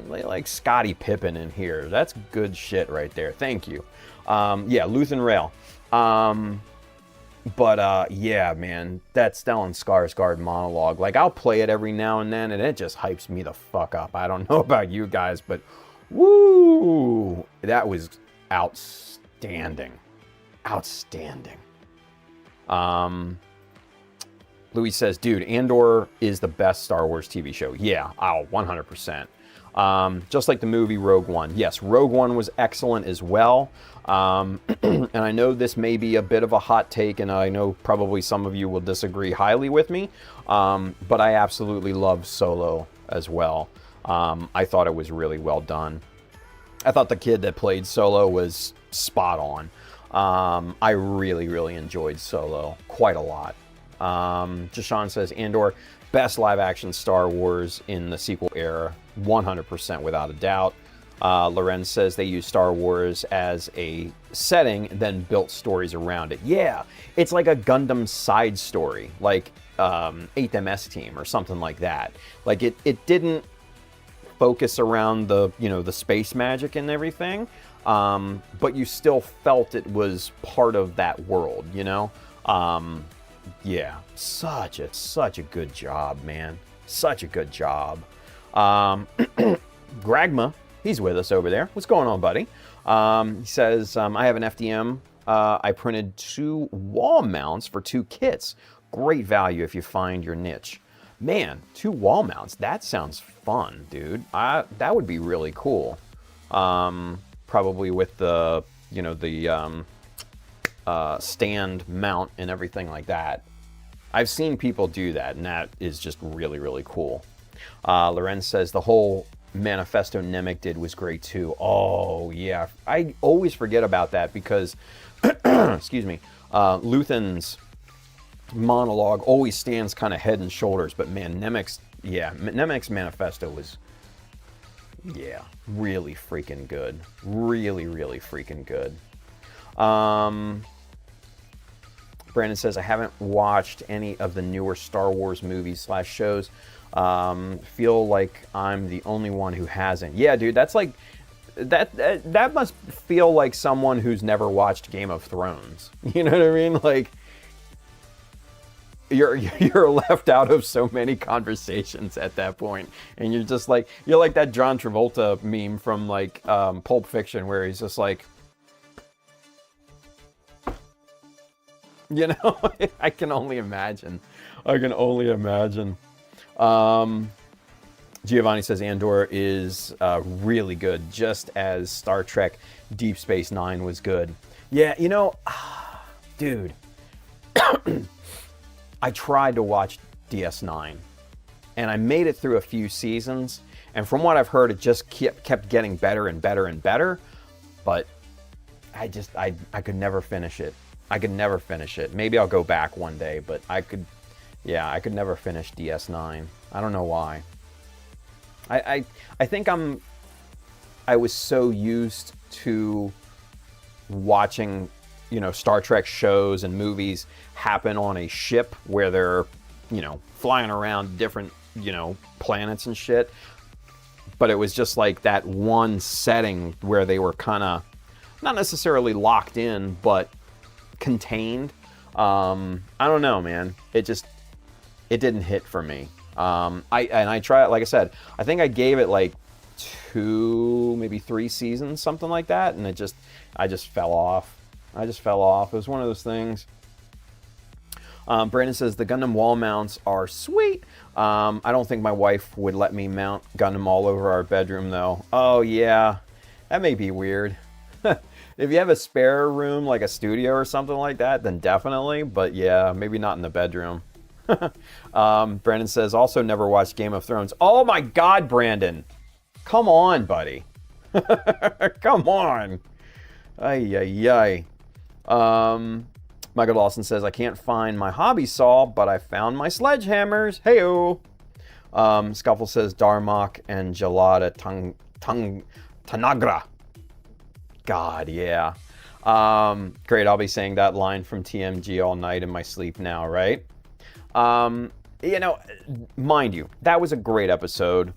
Like Scottie Pippen in here. That's good shit right there. Thank you. Yeah, Luthen Rail. Yeah, man, that Stellan Skarsgård monologue, like, I'll play it every now and then, and it just hypes me the fuck up. I don't know about you guys, but woo, that was outstanding. Outstanding. Louis says, dude, Andor is the best Star Wars TV show. Yeah, 100%. Just like the movie Rogue One. Yes, Rogue One was excellent as well. And I know this may be a bit of a hot take, and I know probably some of you will disagree highly with me, but I absolutely love Solo as well. I thought it was really well done. I thought the kid that played Solo was spot on. I really, really enjoyed Solo quite a lot. Jashawn says, Andor, best live-action Star Wars in the sequel era, 100% without a doubt. Lorenz says they use Star Wars as a setting, then built stories around it. Yeah, it's like a Gundam side story, like 8MS Team or something like that. Like it didn't focus around the the space magic and everything, but you still felt it was part of that world. Yeah, such a good job, man. Such a good job. Gragma, he's with us over there. What's going on, buddy? He says, I have an FDM. I printed 2 wall mounts for 2 kits. Great value if you find your niche. Man, 2 wall mounts. That sounds fun, dude. That would be really cool. Probably with the, the stand mount and everything like that. I've seen people do that, and that is just really, really cool. Lorenz says the whole manifesto Nemec did was great too. Oh yeah, I always forget about that because, excuse me, Luthen's monologue always stands kind of head and shoulders. But man, Nemec's manifesto was, yeah, really freaking good. Really, really freaking good. Brandon says, I haven't watched any of the newer Star Wars movies / shows. Feel like I'm the only one who hasn't. Yeah, dude, that's like, that must feel like someone who's never watched Game of Thrones. You know what I mean? Like, you're left out of so many conversations at that point. And you're just like, you're like that John Travolta meme from like Pulp Fiction where he's just like, You know, I can only imagine. I can only imagine. Giovanni says Andor is really good, just as Star Trek Deep Space Nine was good. Yeah, you know, dude, I tried to watch DS9, and I made it through a few seasons, and from what I've heard, it just kept getting better and better and better, but I could never finish it. I could never finish it. Maybe I'll go back one day, but I could never finish DS9. I don't know why. I think I was so used to watching, you know, Star Trek shows and movies happen on a ship where they're, you know, flying around different, you know, planets and shit. But it was just like that one setting where they were kind of not necessarily locked in, but contained. I don't know, man. It didn't hit for me. I tried, like I said, I think I gave it like 2, maybe 3 seasons, something like that, and I just fell off. It was one of those things. Brandon says the Gundam wall mounts are sweet. I don't think my wife would let me mount Gundam all over our bedroom though. Oh yeah, that may be weird. If you have a spare room, like a studio or something like that, then definitely, but yeah, maybe not in the bedroom. Brandon says, also never watched Game of Thrones. Oh my God, Brandon. Come on, buddy. Come on. Ay. Michael Dawson says, I can't find my hobby saw, but I found my sledgehammers. Hey-o. Scuffle says, Darmok and Gelada Tanagra. God, yeah. Great, I'll be saying that line from TMG all night in my sleep now, right? You know, mind you, that was a great episode.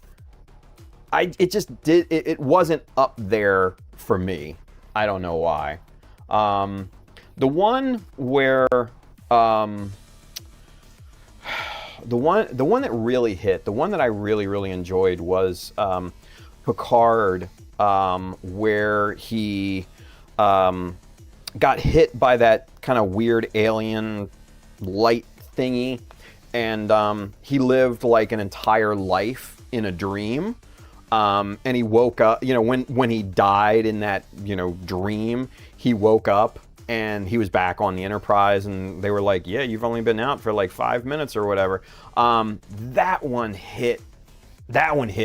It wasn't up there for me. I don't know why. The one where, the one that really hit, the one that I really enjoyed was, Picard, where he, got hit by that kind of weird alien light thingy, and he lived like an entire life in a dream, and he woke up, you know, when he died in that, you know, dream, he woke up and he was back on the Enterprise, and they were like, yeah, you've only been out for like 5 minutes or whatever. That one hit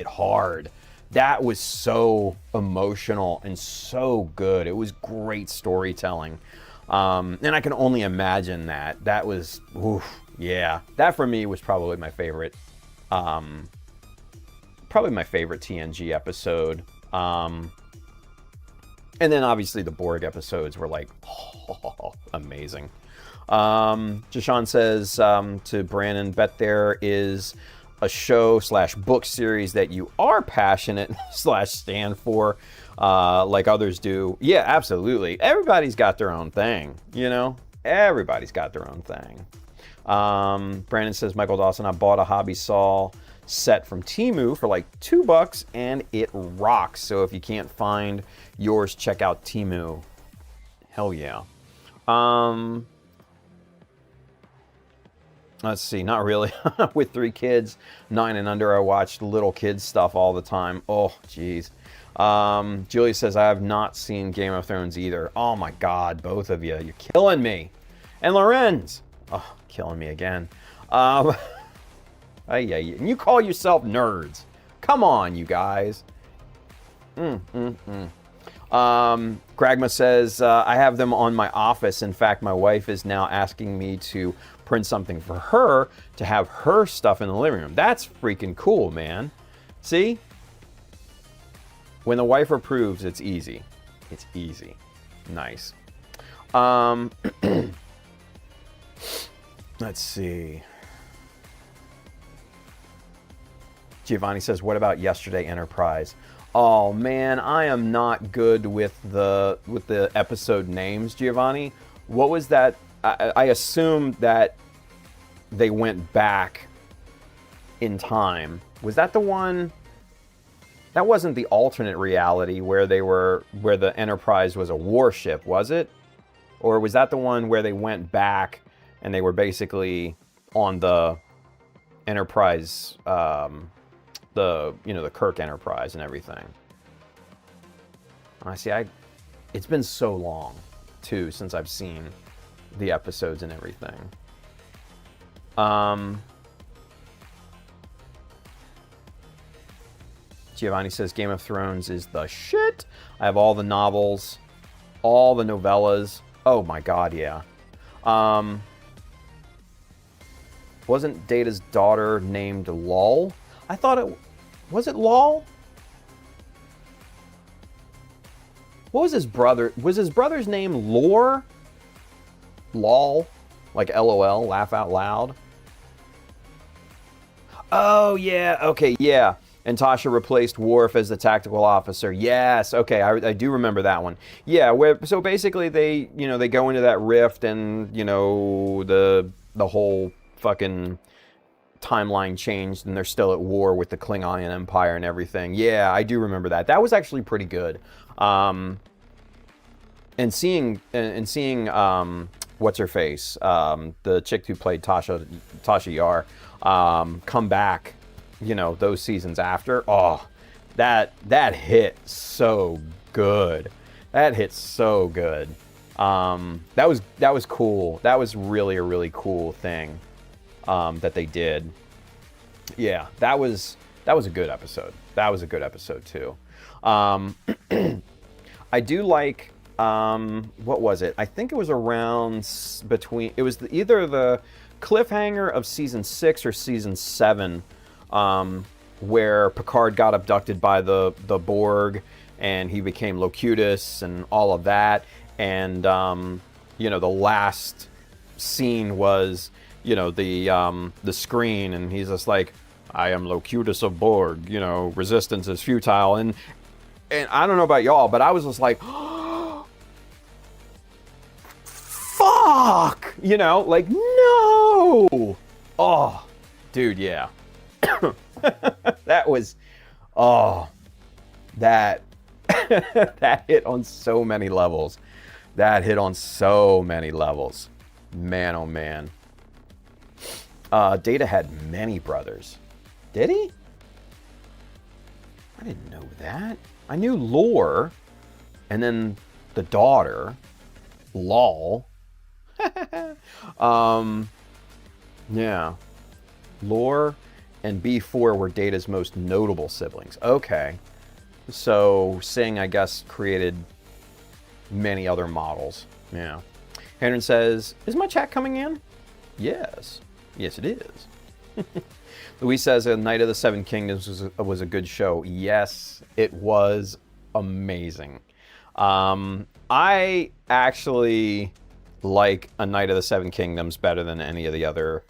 hard. That was so emotional and so good. It was great storytelling. And I can only imagine that. That was, oof, yeah. That for me was probably my favorite TNG episode. And then obviously the Borg episodes were like, oh, amazing. Jashawn says to Brandon, bet there is a show / book series that you are passionate / stand for, like others do. Yeah, absolutely. Everybody's got their own thing, you know? Everybody's got their own thing. Brandon says, Michael Dawson, I bought a hobby saw set from Temu for like $2 and it rocks. So if you can't find yours, check out Temu. Hell yeah. Let's see, not really. With 3 kids, 9 and under, I watched little kids stuff all the time. Oh, jeez. Julie says, I have not seen Game of Thrones either. Oh my God, both of you. You're killing me. And Lorenz. Oh, killing me again. And you call yourself nerds. Come on, you guys. Gragma says, I have them on my office. In fact, my wife is now asking me to print something for her to have her stuff in the living room. That's freaking cool, man. See? When the wife approves, it's easy. It's easy. Nice. Let's see. Giovanni says, what about Yesterday Enterprise? Oh man, I am not good with the episode names, Giovanni. What was that? I assumed that they went back in time. Was that the one? That wasn't the alternate reality where the Enterprise was a warship, was it? Or was that the one where they went back and they were basically on the Enterprise, the Kirk Enterprise and everything? It's been so long, too, since I've seen the episodes and everything. Giovanni says Game of Thrones is the shit. I have all the novels, all the novellas. Oh my god, yeah. Wasn't Data's daughter named Lol? I thought it... Was it Lol? What was his brother? Was his brother's name Lore? Lol? Like LOL, laugh out loud? Oh, yeah, okay, yeah. And Tasha replaced Worf as the tactical officer. Yes, okay, I do remember that one. Yeah, so basically they go into that rift and, the whole fucking timeline changed and they're still at war with the Klingon Empire and everything. Yeah, I do remember that. That was actually pretty good. And seeing what's her face, the chick who played Tasha Yar, come back, those seasons after. Oh, that hit so good. That hit so good. That was cool. That was really a really cool thing that they did. Yeah, that was a good episode. That was a good episode too. I do like, what was it? I think it was around it was either the cliffhanger of season 6 or season 7, where Picard got abducted by the Borg and he became Locutus and all of that. And, the last scene was, the screen, and he's just like, I am Locutus of Borg, resistance is futile. And I don't know about y'all, but I was just like, fuck! Like, no! Oh, dude, yeah. That was, that hit on so many levels. That hit on so many levels. Man, oh man. Data had many brothers. Did he? I didn't know that. I knew Lore, and then the daughter, Lol. Yeah. Lore and B4 were Data's most notable siblings. Okay. So Singh, I guess, created many other models. Yeah. Henry says, is my chat coming in? Yes. Yes, it is. Louise says, A Night of the Seven Kingdoms was a good show. Yes, it was amazing. I actually like A Night of the Seven Kingdoms better than any of the other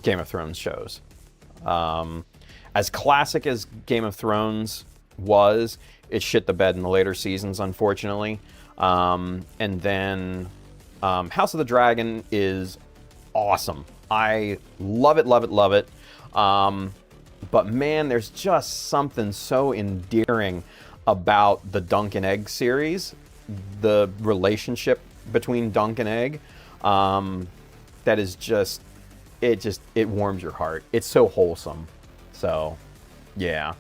Game of Thrones shows. As classic as Game of Thrones was, it shit the bed in the later seasons, unfortunately. And then House of the Dragon is awesome. I love it, love it, love it. But man, there's just something so endearing about the Dunk and Egg series, the relationship between Dunk and Egg, that is just, it warms your heart. It's so wholesome. So, yeah.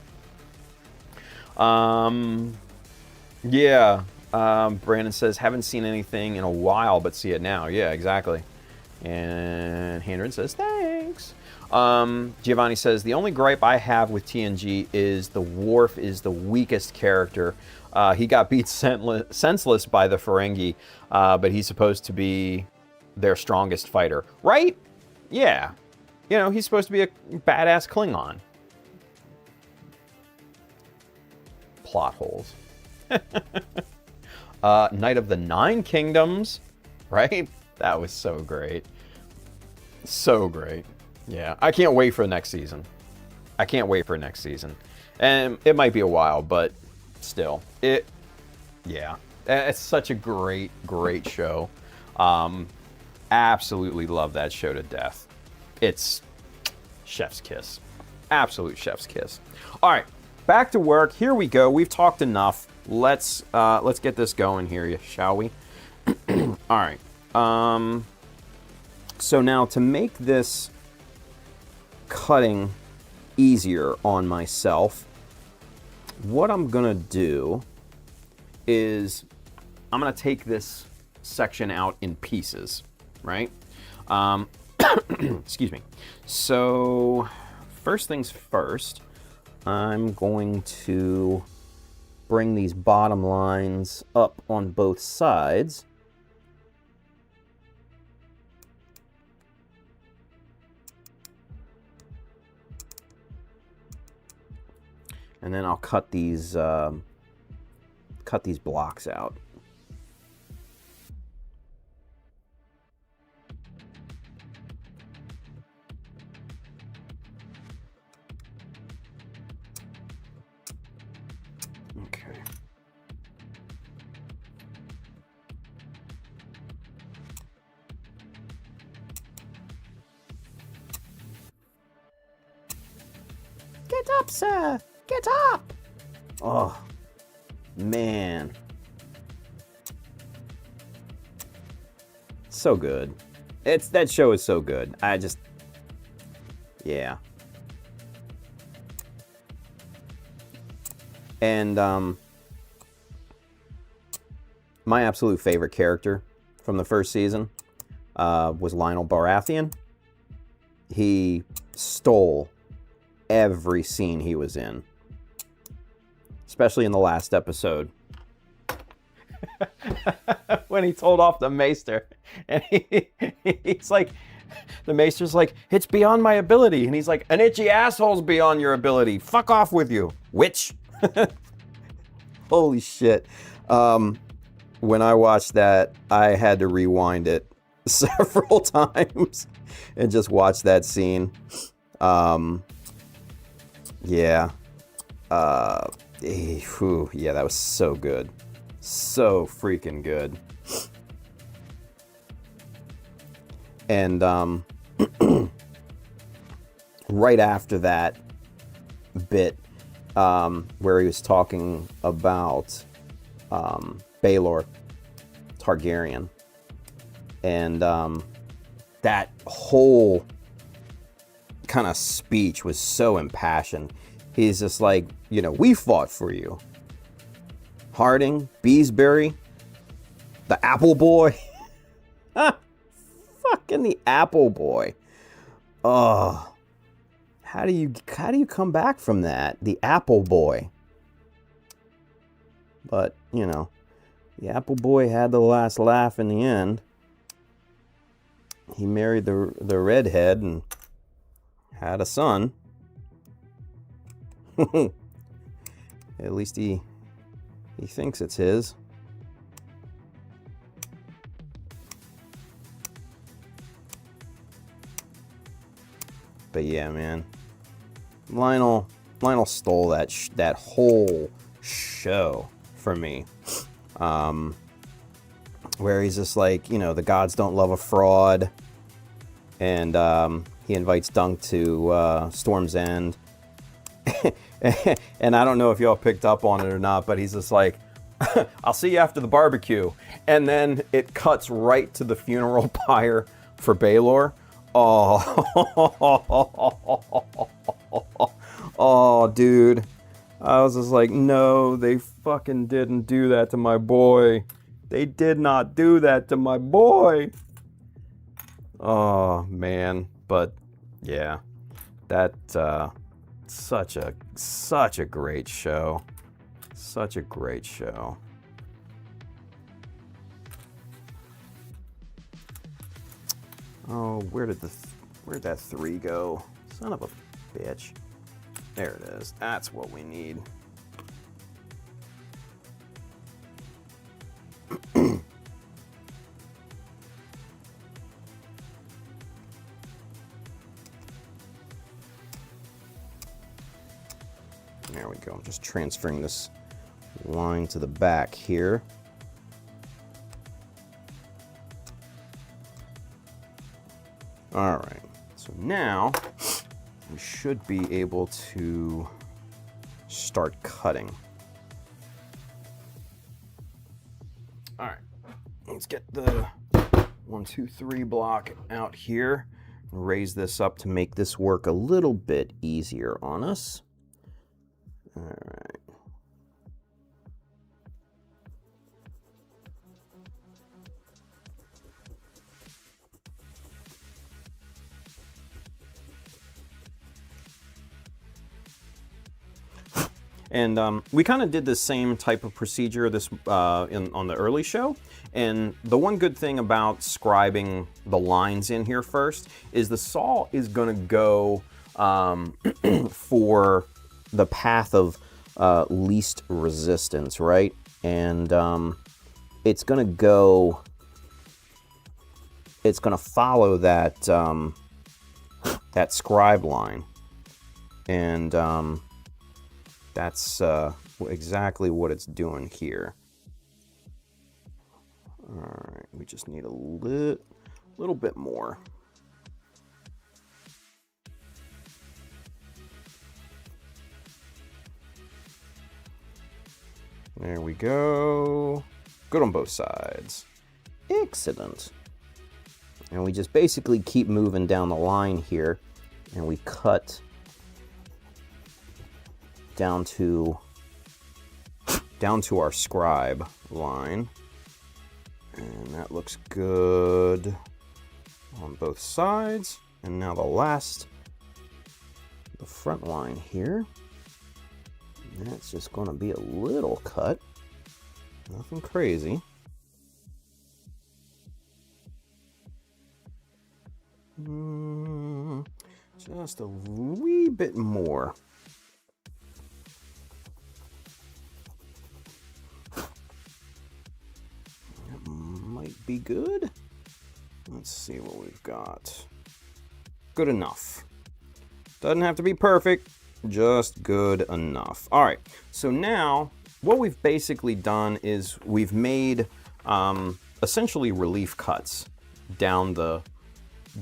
Brandon says, haven't seen anything in a while, but see it now. Yeah, exactly. And Handren says, thanks. Giovanni says, the only gripe I have with TNG is the Worf is the weakest character. He got beat senseless by the Ferengi, but he's supposed to be their strongest fighter. Right? Yeah. He's supposed to be a badass Klingon. Plot holes. Night of the Nine Kingdoms, right? That was so great. So great. Yeah, I can't wait for the next season. I can't wait for next season. And it might be a while, but still. Yeah. It's such a great, great show. Absolutely love that show to death. It's chef's kiss. Absolute chef's kiss. All right, back to work. Here we go. We've talked enough. Let's get this going here, shall we? All right. So now to make this cutting easier on myself, what I'm gonna do is I'm gonna take this section out in pieces, right? Excuse me. So first things first, I'm going to bring these bottom lines up on both sides. And then I'll cut these blocks out. Okay. Get up, sir! Get up! Oh, man. So good. That show is so good. Yeah. And my absolute favorite character from the first season was Lionel Baratheon. He stole every scene he was in, especially in the last episode when he told off the maester, and he's like, the maester's like, it's beyond my ability, and he's like, an itchy asshole's beyond your ability, fuck off with you, witch. Holy shit. When I watched that, I had to rewind it several times and just watch that scene. Yeah. Yeah, that was so good. So freaking good. And right after that bit, where he was talking about Baelor Targaryen, and that whole kind of speech was so impassioned. He's just like, you know, we fought for you. Harding, Beesbury, the Apple Boy. Fucking the Apple Boy. Oh, how do you come back from that? The Apple Boy. But, you know, the Apple Boy had the last laugh in the end. He married the redhead and had a son. At least he thinks it's his. But yeah, man, Lionel stole that whole show for me. Where he's just like, you know, the gods don't love a fraud, and he invites Dunk to Storm's End. And I don't know if y'all picked up on it or not, but he's just like, I'll see you after the barbecue. And then it cuts right to the funeral pyre for Baelor. Oh, oh, dude. I was just like, no, they fucking didn't do that to my boy. They did not do that to my boy. Oh, man. But, yeah. That, such a great show. Such a great show. Oh, where'd that 3 go? Son of a bitch. There it is. That's what we need. There we go. I'm just transferring this line to the back here. All right. So now we should be able to start cutting. All right. let's get the 1, 2, 3 block out here. Raise this up to make this work a little bit easier on us. All right. And we kind of did the same type of procedure on the early show. And the one good thing about scribing the lines in here first is the saw is going to go for the path of least resistance, right? And it's going to follow that that scribe line. And that's exactly what it's doing here. All right, we just need a little bit more. There we go. Good on both sides. Excellent. And we just basically keep moving down the line here, and we cut down to our scribe line, and that looks good on both sides. And now the front line here, that's just going to be a little cut, nothing crazy. Just a wee bit more. Might be good. Let's see what we've got. Good enough. Doesn't have to be perfect, just good enough. All right, so now what we've basically done is we've made essentially relief cuts down the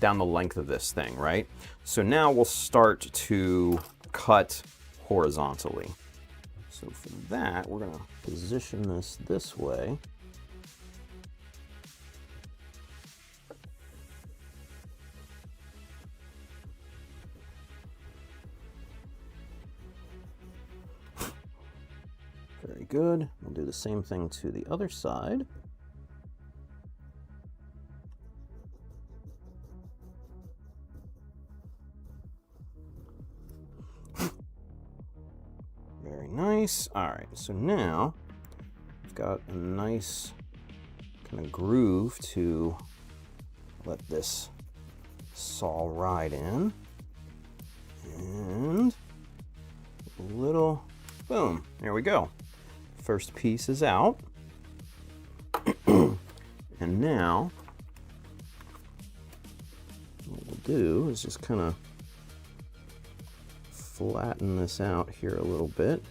length of this thing, right? So now we'll start to cut horizontally. So for that, we're gonna position this way. Very good. We'll do the same thing to the other side. Very nice. All right, so now we've got a nice kind of groove to let this saw ride in. And a little, boom, there we go. First piece is out. And now what we'll do is just kind of flatten this out here a little bit.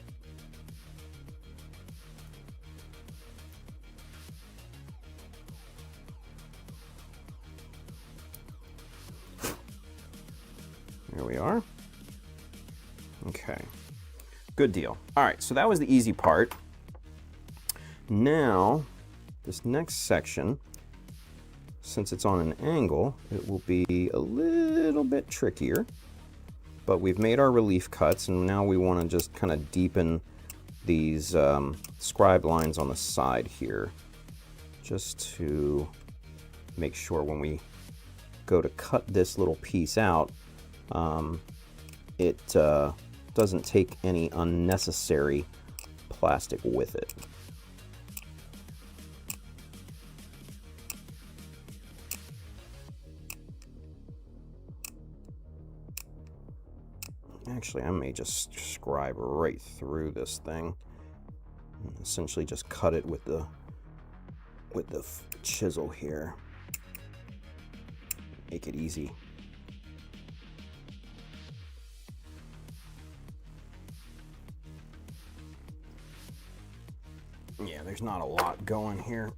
There we are. Okay, good deal. All right, so that was the easy part. Now, this next section, since it's on an angle, it will be a little bit trickier, but we've made our relief cuts, and now we want to just kind of deepen these scribe lines on the side here, just to make sure when we go to cut this little piece out, it doesn't take any unnecessary plastic with it. Actually, I may just scribe right through this thing and essentially just cut it with the chisel here. Make it easy. Yeah, there's not a lot going here.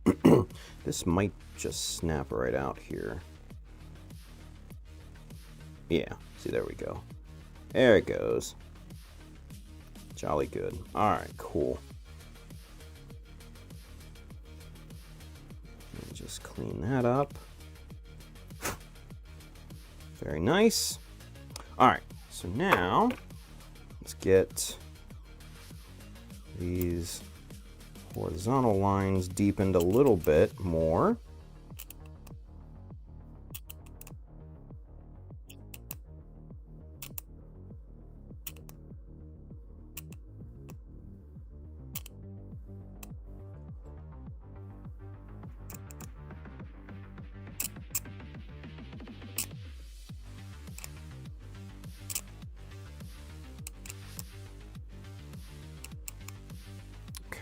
This might just snap right out here. Yeah, see, there we go. There it goes. Jolly good. All right, cool. Just clean that up. Very nice. All right, so now let's get these horizontal lines deepened a little bit more.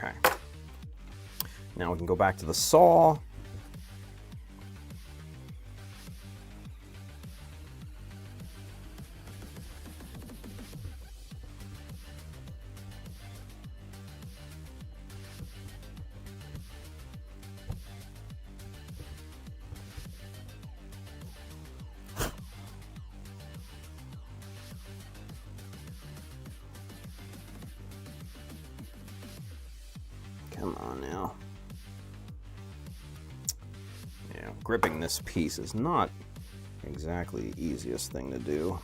Okay. Now we can go back to the saw. Come on now. Yeah, gripping this piece is not exactly the easiest thing to do.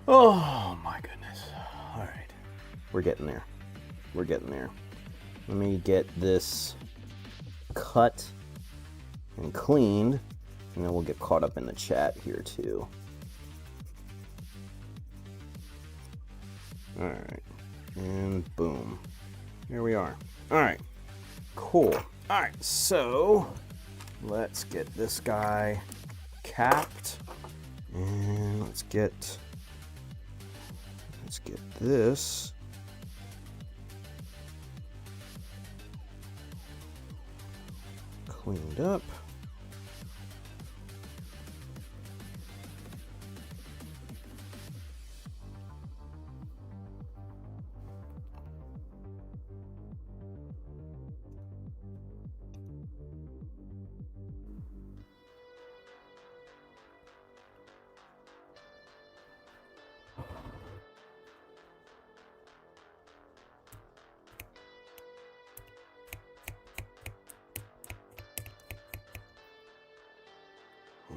Oh my goodness. All right. We're getting there. We're getting there. Let me get this cut and cleaned, and then we'll get caught up in the chat here too. All right. And boom. Here we are. All right. Cool. All right. So let's get this guy capped, and let's get this cleaned up.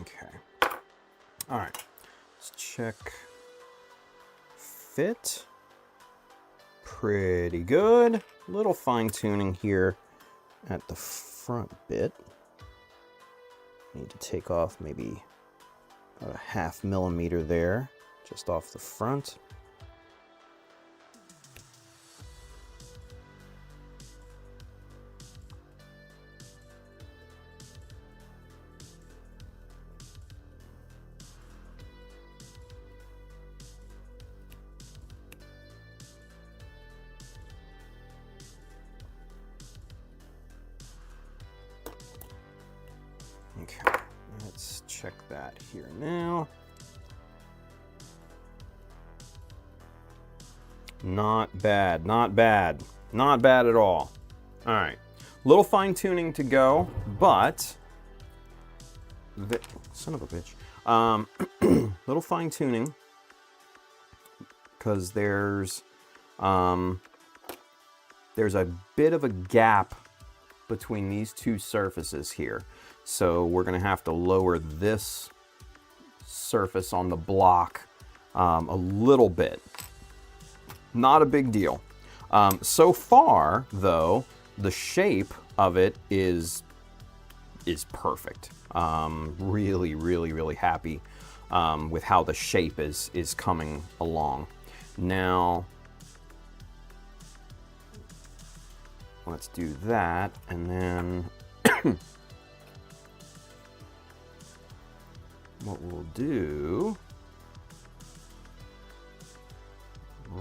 Okay. All right. Let's check fit. Pretty good. Little fine tuning here at the front bit. Need to take off maybe about a 0.5 millimeter there, just off the front. Okay, let's check that here now. Not bad, not bad, not bad at all. All right, little fine tuning to go, but son of a bitch. Little fine tuning because there's a bit of a gap between these two surfaces here. So we're gonna have to lower this surface on the block a little bit. Not a big deal. So far, though, the shape of it is perfect. Really, really, really happy with how the shape is coming along. Now, let's do that, and then what we'll do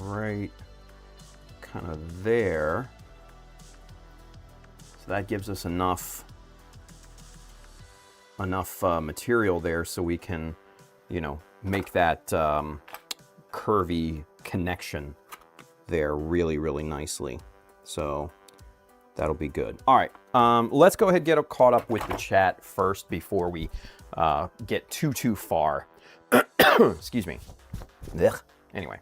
right kind of there. So that gives us enough material there so we can, you know, make that curvy connection there really, really nicely. So that'll be good. All right, let's go ahead and get caught up with the chat first before we get too far. Excuse me. Ugh. Anyway.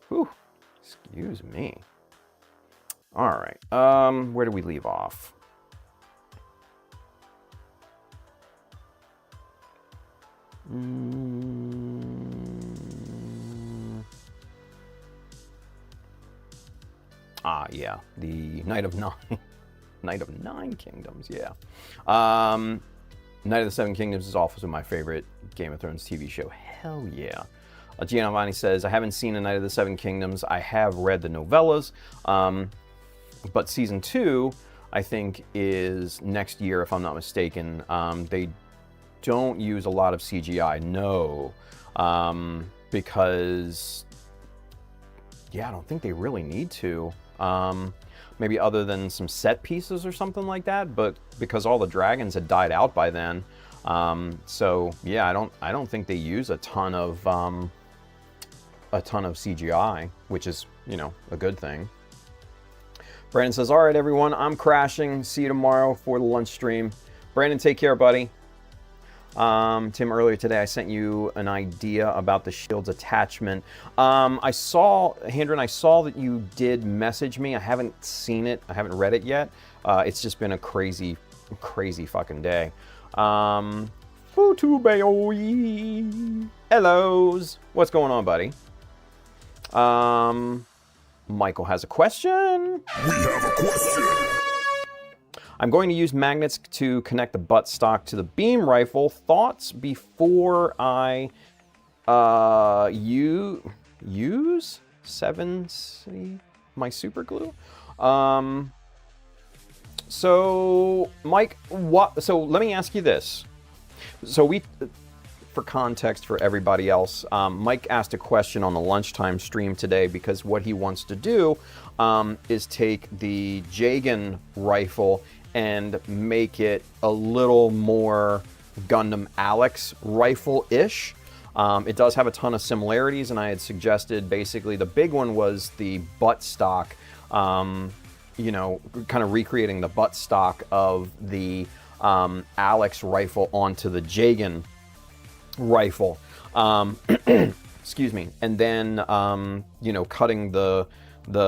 Whew. Excuse me. All right. Where do we leave off? Yeah, the Night of Nine Kingdoms, yeah. Night of the Seven Kingdoms is also my favorite Game of Thrones TV show. Hell yeah. Giovanni says, I haven't seen A Night of the Seven Kingdoms. I have read the novellas, but season 2, I think, is next year, if I'm not mistaken. They don't use a lot of CGI, no, because, yeah, I don't think they really need to. Maybe other than some set pieces or something like that, but because all the dragons had died out by then, so yeah, I don't think they use a ton of CGI, which is, you know, a good thing. Brandon says, all right, everyone, I'm crashing. See you tomorrow for the lunch stream. Brandon, take care, buddy. Tim, earlier today I sent you an idea about the shield's attachment. I saw that you did message me. I haven't seen it. I haven't read it yet. It's just been a crazy fucking day. Futubeoi. Hellos. What's going on, buddy? Michael has a question. We have a question. I'm going to use magnets to connect the buttstock to the beam rifle. Thoughts before I use 7C, my super glue? So, Mike, so let me ask you this. So for context for everybody else, Mike asked a question on the lunchtime stream today because what he wants to do is take the Jagan rifle and make it a little more Gundam Alex rifle-ish. It does have a ton of similarities, and I had suggested basically the big one was the buttstock, you know, kind of recreating the buttstock of the Alex rifle onto the Jagan rifle. Excuse me. And then, you know, cutting the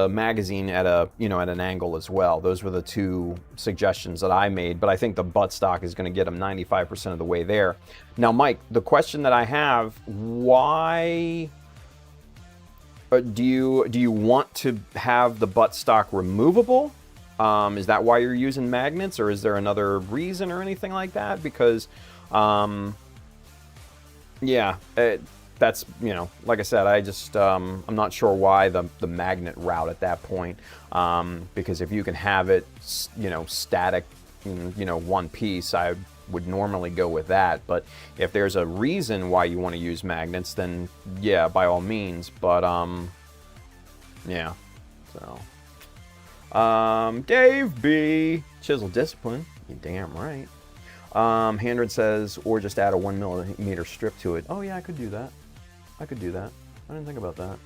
magazine at an angle as well. Those were the two suggestions that I made, but I think the buttstock is going to get them 95% of the way there. Now, Mike, the question that I have, why do you want to have the buttstock removable? Is that why you're using magnets, or is there another reason or anything like that? Because, yeah, that's, you know, like I said, I just, I'm not sure why the magnet route at that point, because if you can have it, you know, static, you know, one piece, I would normally go with that. But if there's a reason why you want to use magnets, then yeah, by all means. But, yeah, so. Dave B. Chisel Discipline, you damn right. Handred says, or just add a 1mm strip to it. Oh yeah, I could do that. I didn't think about that.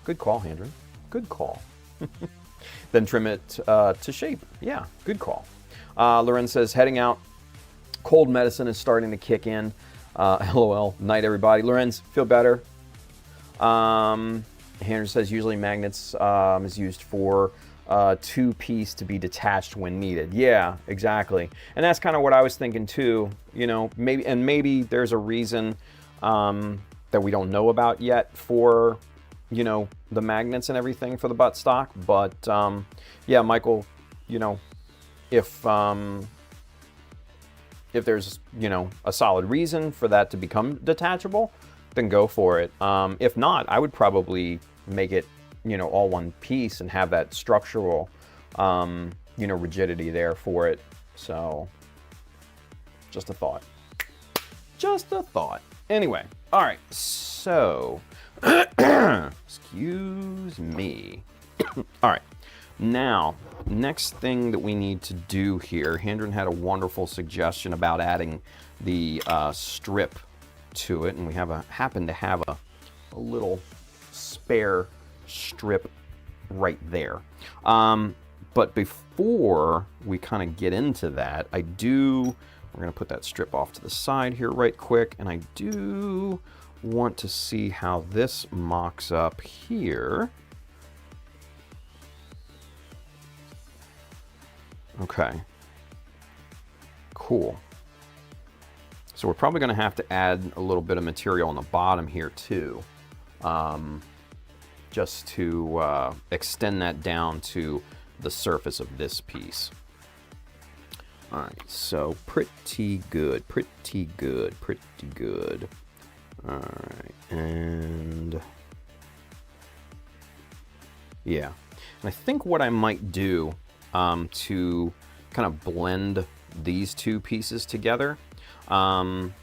Good call, Handred. Good call. Then trim it to shape. Yeah, good call. Loren says, heading out. Cold medicine is starting to kick in. LOL. Night, everybody. Lorenz, feel better. Handred says, usually magnets is used for two-piece to be detached when needed. Yeah, exactly. And that's kind of what I was thinking too. You know, maybe there's a reason that we don't know about yet for, you know, the magnets and everything for the buttstock. But yeah, Michael, you know, if there's, you know, a solid reason for that to become detachable, then go for it. If not, I would probably make it, you know, all one piece and have that structural, you know, rigidity there for it. So, just a thought. Just a thought. Anyway, all right, so, excuse me. All right, now, next thing that we need to do here, Hendren had a wonderful suggestion about adding the strip to it, and we happen to have a little spare strip right there. But before we kind of get into that, we're going to put that strip off to the side here right quick, and I do want to see how this mocks up here. Okay. Cool. So we're probably going to have to add a little bit of material on the bottom here too, just to extend that down to the surface of this piece. All right, so pretty good, pretty good, pretty good. All right, and yeah, and I think what I might do to kind of blend these two pieces together, you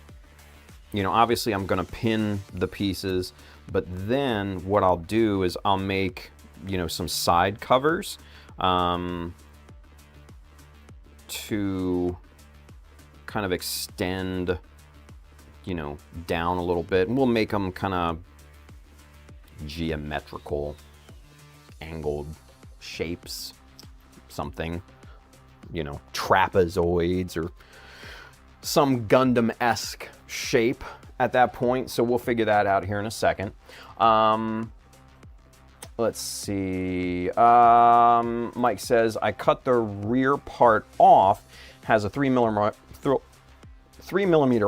know, obviously I'm going to pin the pieces, but then what I'll do is I'll make, you know, some side covers to kind of extend, you know, down a little bit, and we'll make them kind of geometrical, angled shapes, something, you know, trapezoids or some Gundam-esque shape at that point. So we'll figure that out here in a second. Let's see. Mike says, I cut the rear part off, has a 3 millimeter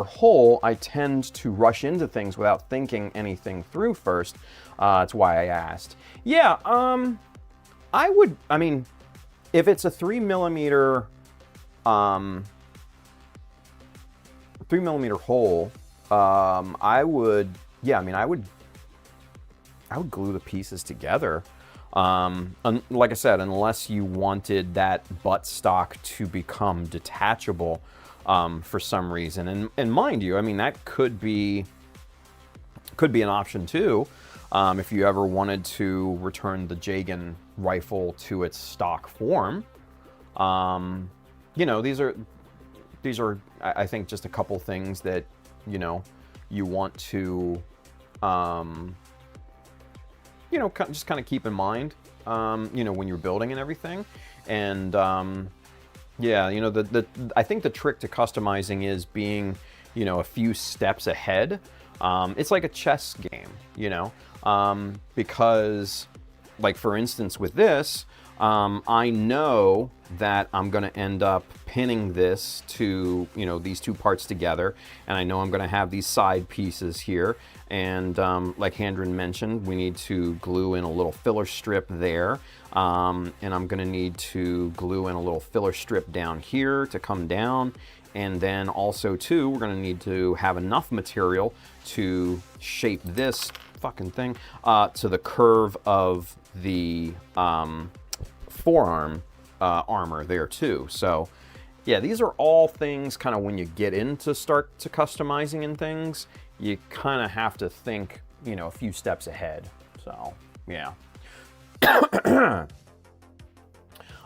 hole. I tend to rush into things without thinking anything through first. That's why I asked. Yeah, I mean, if it's a 3 millimeter hole, I would glue the pieces together. Like I said, unless you wanted that buttstock to become detachable for some reason. And mind you, I mean, that could be an option too, if you ever wanted to return the Jagan rifle to its stock form. You know, these are, I think, just a couple things that, you know, you want to, you know, just kind of keep in mind, you know, when you're building and everything. And yeah, you know, I think the trick to customizing is being, you know, a few steps ahead. It's like a chess game, you know, because, like, for instance, with this, I know that I'm going to end up pinning this to, you know, these two parts together, and I know I'm going to have these side pieces here, and like Hendren mentioned, we need to glue in a little filler strip there, and I'm going to need to glue in a little filler strip down here to come down, and then also too, we're going to need to have enough material to shape this fucking thing to the curve of the forearm armor there too. So yeah, these are all things kind of when you get into start to customizing and things, you kind of have to think, you know, a few steps ahead. So yeah.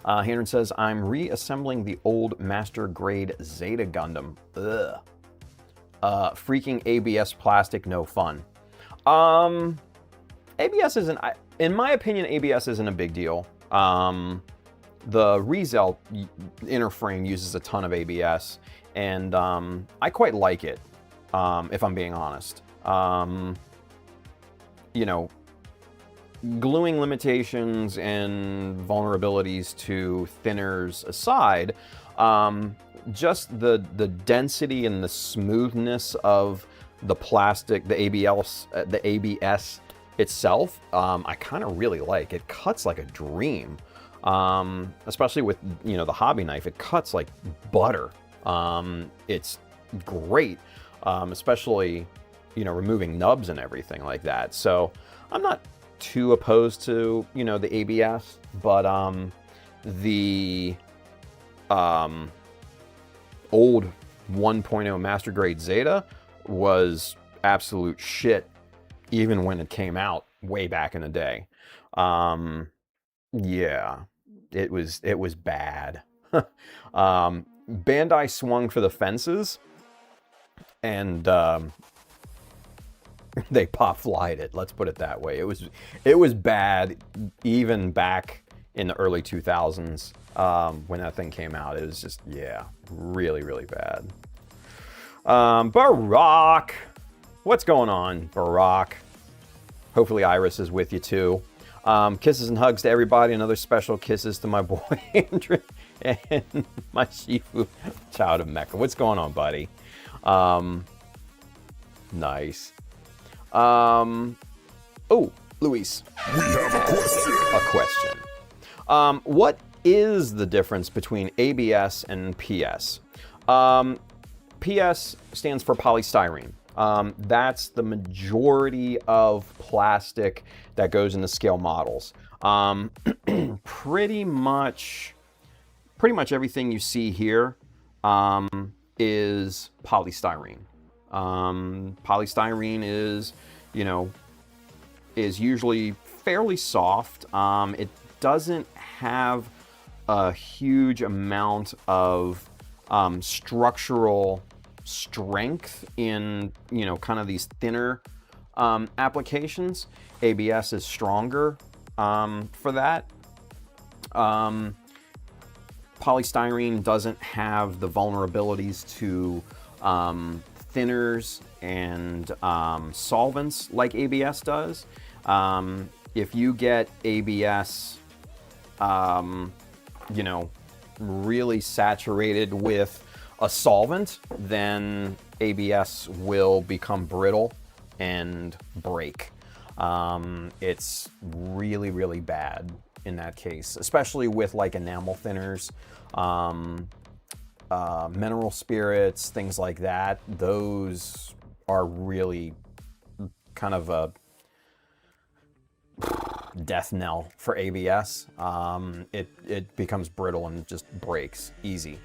Hendren says, I'm reassembling the old Master Grade Zeta Gundam. Ugh. Freaking ABS plastic, no fun. ABS isn't, in my opinion, ABS isn't a big deal. The Rizel inner frame uses a ton of ABS, and I quite like it, if I'm being honest. You know, gluing limitations and vulnerabilities to thinners aside, just the density and the smoothness of the plastic, the ABS itself, I kind of really like. It cuts like a dream, especially with, you know, the hobby knife. It cuts like butter. It's great, especially, you know, removing nubs and everything like that. So I'm not too opposed to, you know, the ABS, but the old 1.0 Master Grade Zeta was absolute shit, even when it came out way back in the day. Yeah, it was bad. Bandai swung for the fences, and they pop-flied it. Let's put it that way. It was bad even back in the early 2000s when that thing came out. It was just, yeah, really, really bad. Barack, what's going on, Barack? Hopefully Iris is with you too. Kisses and hugs to everybody. Another special kisses to my boy Andrew and my Shifu child of Mecha. What's going on, buddy? Nice. Oh, Luis. We have a question. A question. What is the difference between ABS and PS? PS stands for polystyrene. That's the majority of plastic that goes into scale models. Pretty much everything you see here is polystyrene. Polystyrene is, is usually fairly soft. It doesn't have a huge amount of structural strength in, kind of these thinner applications. ABS is stronger for that. Polystyrene doesn't have the vulnerabilities to thinners and solvents like ABS does. If you get ABS, really saturated with a solvent, then ABS will become brittle and break. It's really, really bad in that case, especially with like enamel thinners, mineral spirits, things like that. Those are really kind of a death knell for ABS. It becomes brittle and just breaks easy.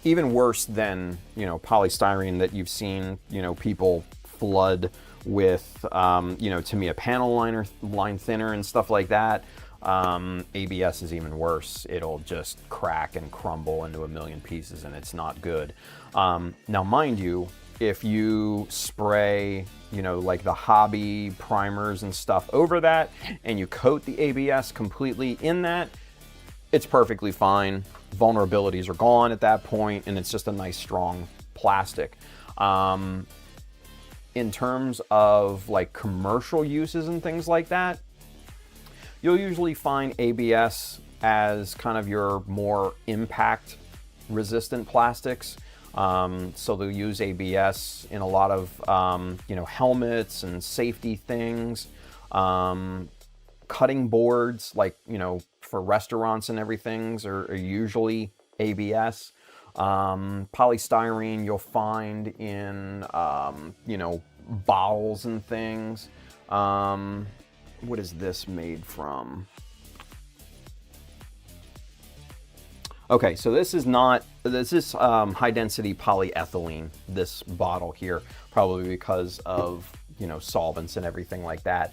Even worse than, polystyrene that you've seen, people flood with, Tamiya panel line thinner and stuff like that. ABS is even worse. It'll just crack and crumble into a million pieces, and it's not good. Now, mind you, if you spray, like the hobby primers and stuff over that, and you coat the ABS completely in that, it's perfectly fine. Vulnerabilities are gone at that point, and it's just a nice, strong plastic. In terms of like commercial uses and things like that, you'll usually find ABS as kind of your more impact resistant plastics. So they'll use ABS in a lot of, helmets and safety things. Cutting boards, like, for restaurants and everything are usually ABS. Polystyrene you'll find in, bottles and things. What is this made from? Okay, so this is high density polyethylene, this bottle here, probably because of, solvents and everything like that.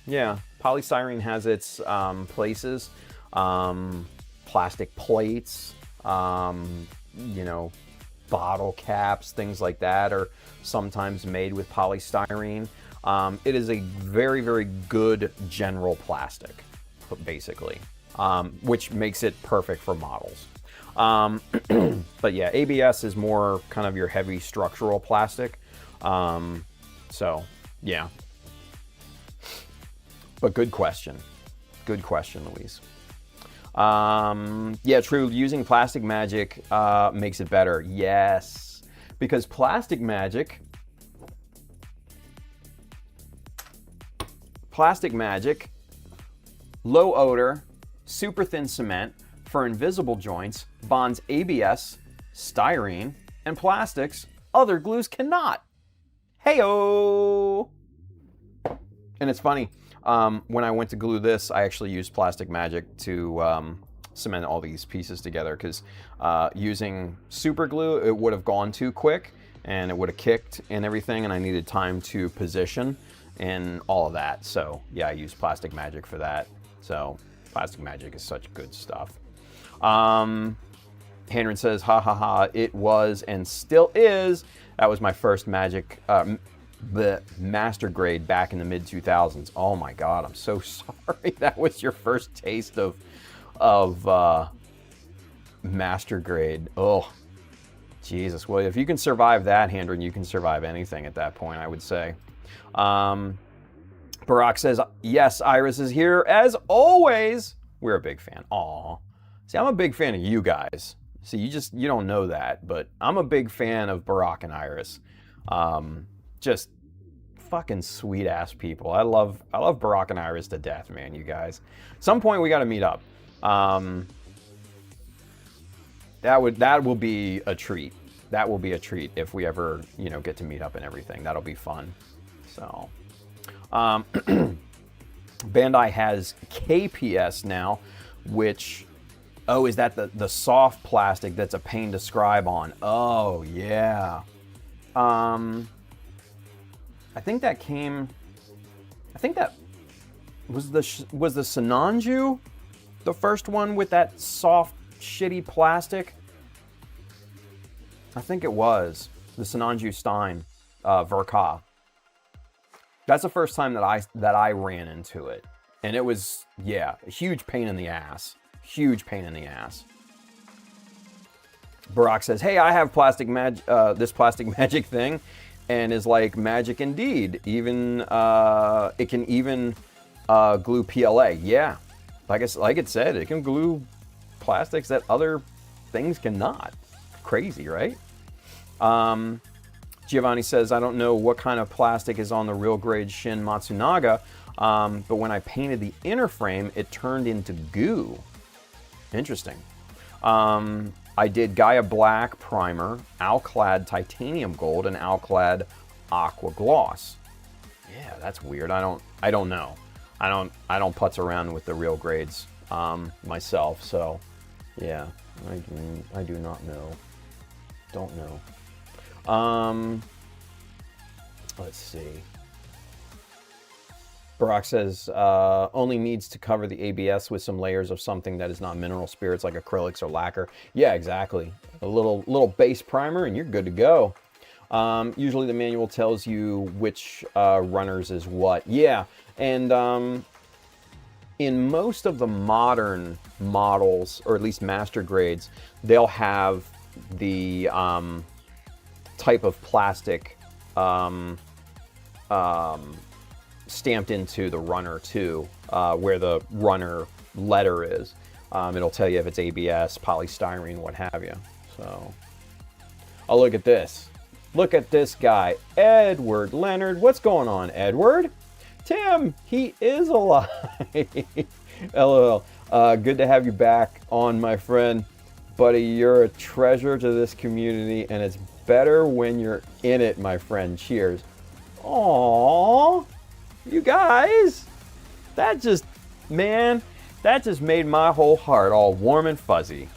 Yeah, polystyrene has its places. Plastic plates, bottle caps, things like that are sometimes made with polystyrene. It is a very, very good general plastic, basically, which makes it perfect for models. But yeah, ABS is more kind of your heavy structural plastic. So yeah. But good question. Good question, Louise. Yeah, true. Using Plastic Magic makes it better. Yes. Because Plastic Magic, low odor, super thin cement for invisible joints, bonds ABS, styrene, and plastics other glues cannot. Heyo! And it's funny. When I went to glue this, I actually used Plastic Magic to cement all these pieces together, because using super glue, it would have gone too quick and it would have kicked and everything, and I needed time to position and all of that. So yeah, I used Plastic Magic for that. So Plastic Magic is such good stuff. Henry says, ha ha ha, it was and still is. That was my first Magic, the master grade back in the mid 2000s. Oh my God, I'm so sorry. That was your first taste of master grade. Oh, Jesus. Well, if you can survive that, Handren, you can survive anything at that point, I would say. Barack says, yes, Iris is here as always. We're a big fan. Aw. See, I'm a big fan of you guys. See, you don't know that, but I'm a big fan of Barack and Iris. Just fucking sweet ass people. I love Barack and Iris to death, man, you guys. Some point we got to meet up. That will be a treat. That will be a treat if we ever, get to meet up and everything. That'll be fun. So, Bandai has KPS now, which, oh, is that the soft plastic that's a pain to scribe on? Oh yeah. I think that was the Sinanju, the first one with that soft, shitty plastic. I think it was the Sinanju Stein Verka. That's the first time that I ran into it, and it was, yeah, a huge pain in the ass. Huge pain in the ass. Barack says, hey, I have this Plastic Magic thing, and is like magic indeed. Even it can even glue PLA. Yeah, like it said, it can glue plastics that other things cannot. Crazy, right? Giovanni says, I don't know what kind of plastic is on the real grade Shin Matsunaga, but when I painted the inner frame, it turned into goo. Interesting. I did Gaia Black Primer, Alclad Titanium Gold, and Alclad Aqua Gloss. Yeah, that's weird. I don't know. I don't putz around with the real grades myself, so yeah, I do not know. Don't know. Let's see. Barack says, only needs to cover the ABS with some layers of something that is not mineral spirits like acrylics or lacquer. Yeah, exactly. A little base primer and you're good to go. Usually the manual tells you which runners is what. Yeah, and in most of the modern models, or at least master grades, they'll have the type of plastic stamped into the runner too, where the runner letter is. It'll tell you if it's ABS, polystyrene, what have you. So, oh, look at this. Look at this guy, Edward Leonard. What's going on, Edward? Tim, he is alive. LOL. Good to have you back on, my friend. Buddy, you're a treasure to this community, and it's better when you're in it, my friend. Cheers. Aww. You guys, that just made my whole heart all warm and fuzzy.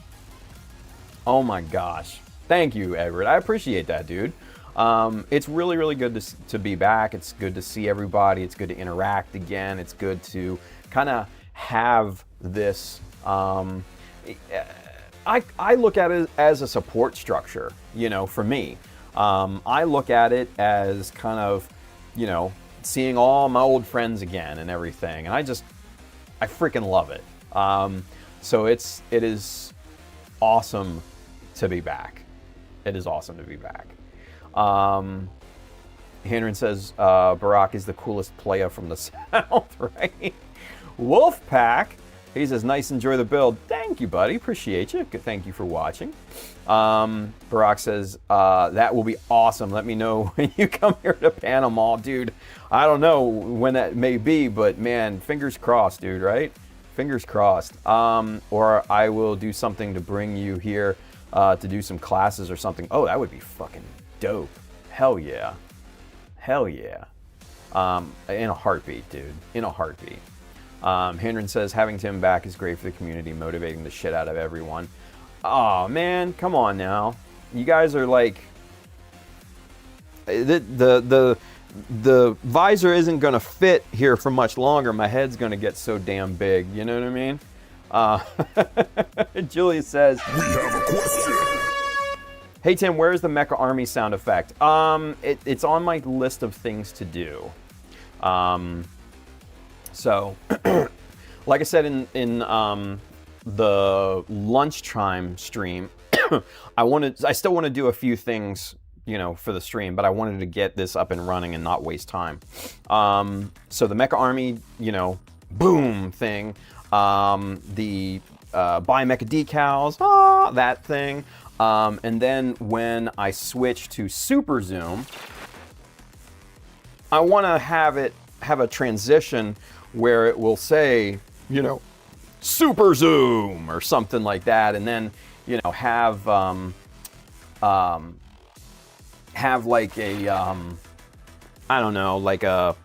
Oh my gosh. Thank you, Edward. I appreciate that, dude. It's really, really good to be back. It's good to see everybody. It's good to interact again. It's good to kind of have this. I look at it as a support structure, for me. I look at it as kind of, seeing all my old friends again and everything. And I freaking love it. So it is awesome to be back. It is awesome to be back. Henry says, Barack is the coolest player from the South, right? Wolfpack, he says, nice, enjoy the build. Thank you, buddy. Appreciate you. Thank you for watching. Barack says, that will be awesome. Let me know when you come here to Panama, dude. I don't know when that may be, but man, fingers crossed, dude, right? Fingers crossed. Or I will do something to bring you here to do some classes or something. Oh, that would be fucking dope. Hell yeah. Hell yeah. In a heartbeat, dude. In a heartbeat. Hendren says, having Tim back is great for the community, motivating the shit out of everyone. Oh man, come on now. You guys are like, the visor isn't gonna fit here for much longer. My head's gonna get so damn big, you know what I mean? Julia says, We have a question. hey Tim, where's the Mecha Army sound effect? It's on my list of things to do. So, like I said in the lunchtime stream, I still want to do a few things, you know, for the stream, but I wanted to get this up and running and not waste time. So the Mecha Army, you know, boom thing, the buy Mecha Decals, that thing, and then when I switch to Super Zoom, I want to have a transition where it will say, you know, Super Zoom or something like that, and then, you know, have like a I don't know, like a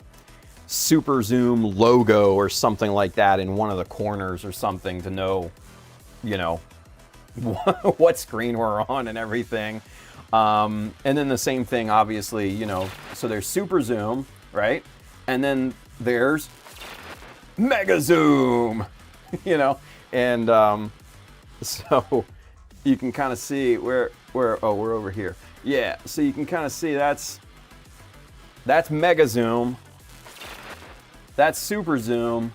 Super Zoom logo or something like that in one of the corners or something to know, you know, what screen we're on and everything. And then the same thing, obviously, you know, so there's Super Zoom, right? And then there's Mega Zoom, you know, and so you can kind of see where we're over here. Yeah, so you can kind of see that's Mega Zoom, that's Super Zoom,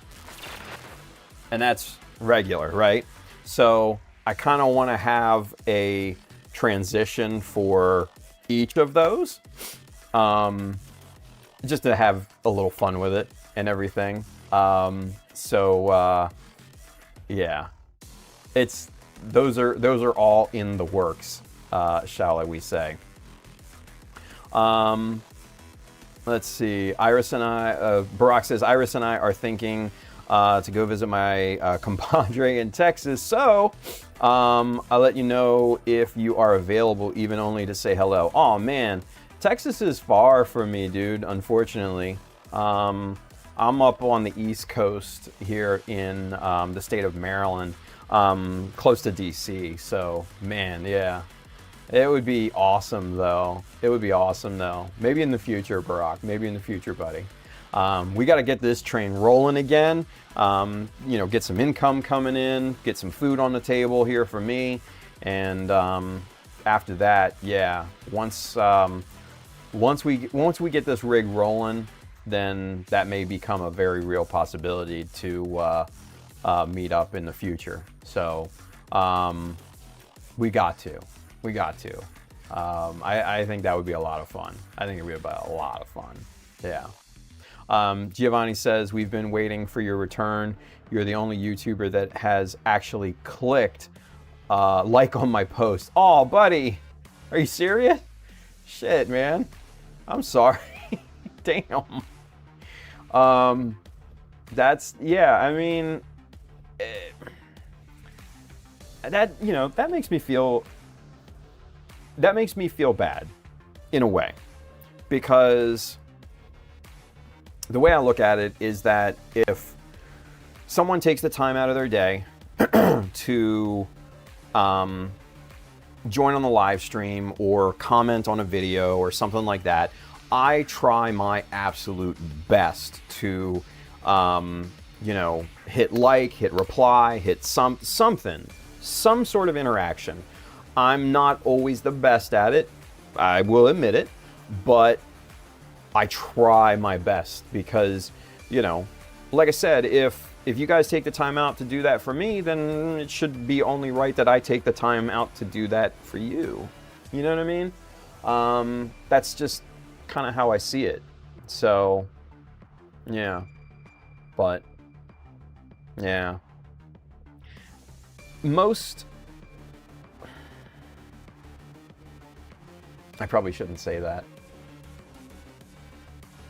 and that's regular, right? So I kind of want to have a transition for each of those, just to have a little fun with it and everything. Yeah, those are all in the works, shall we say. Let's see. Iris and I, Barack says, Iris and I are thinking to go visit my compadre in Texas. So I'll let you know if you are available, even only to say hello. Oh man, Texas is far from me, dude, unfortunately. I'm up on the East Coast here in the state of Maryland, close to DC. So, man, yeah. It would be awesome, though. It would be awesome, though. Maybe in the future, Barack. Maybe in the future, buddy. We got to get this train rolling again. You know, get some income coming in, get some food on the table here for me. And after that, yeah, once we get this rig rolling, then that may become a very real possibility to meet up in the future. So we got to. I think that would be a lot of fun. I think it would be a lot of fun. Yeah. Giovanni says, we've been waiting for your return. You're the only YouTuber that has actually clicked like on my post. Oh, buddy. Are you serious? Shit, man. I'm sorry. Damn. That's, yeah, I mean, that, you know, that makes me feel bad in a way, because the way I look at it is that if someone takes the time out of their day to join on the live stream or comment on a video or something like that, I try my absolute best to, you know, hit like, hit reply, hit something, some sort of interaction. I'm not always the best at it, I will admit it, but I try my best because, you know, like I said, if you guys take the time out to do that for me, then it should be only right that I take the time out to do that for you. You know what I mean? That's just kind of how I see it. So, yeah. But, yeah. I probably shouldn't say that.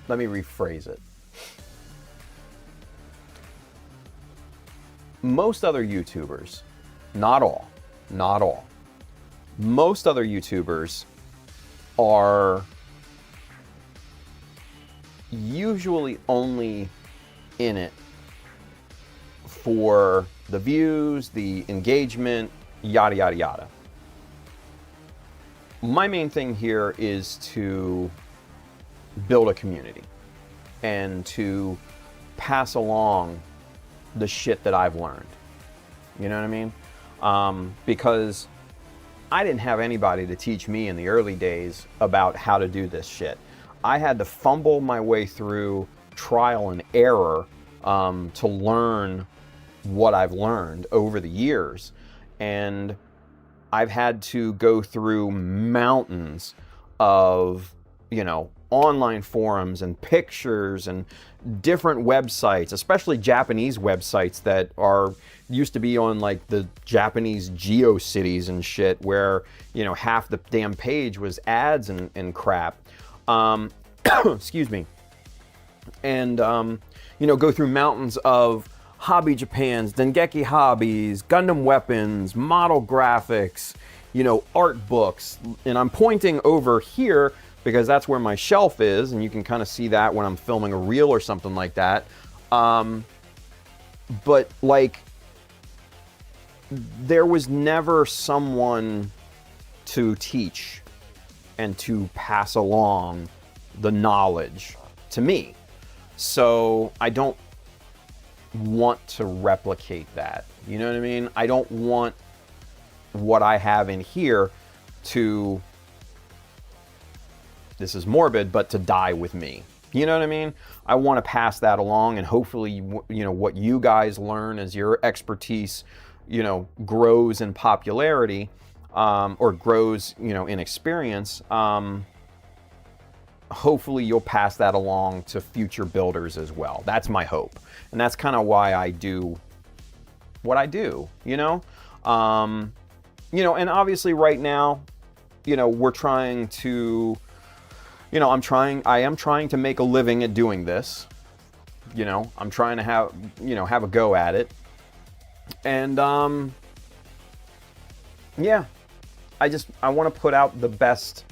Let me rephrase it. Most other YouTubers, not all, most other YouTubers are usually only in it for the views, the engagement, yada, yada, yada. My main thing here is to build a community and to pass along the shit that I've learned. You know what I mean? Because I didn't have anybody to teach me in the early days about how to do this shit. I had to fumble my way through trial and error to learn what I've learned over the years. And I've had to go through mountains of, you know, online forums and pictures and different websites, especially Japanese websites that are used to be on like the Japanese GeoCities and shit, where, you know, half the damn page was ads and crap. Excuse me. And, you know, go through mountains of Hobby Japan's, Dengeki Hobbies, Gundam Weapons, model graphics, you know, art books. And I'm pointing over here because that's where my shelf is, and you can kind of see that when I'm filming a reel or something like that. But, like, there was never someone to teach and to pass along the knowledge to me. So I don't want to replicate that. You know what I mean? I don't want what I have in here to, this is morbid, but to die with me. You know what I mean? I want to pass that along, and hopefully, you know, what you guys learn as your expertise, you know, grows in popularity, or grows, you know, in experience. Hopefully you'll pass that along to future builders as well. That's my hope. And that's kind of why I do what I do, you know? You know, and obviously right now, you know, we're trying to, you know, I am trying to make a living at doing this. You know, I'm trying to have, you know, have a go at it. And, yeah, I want to put out the best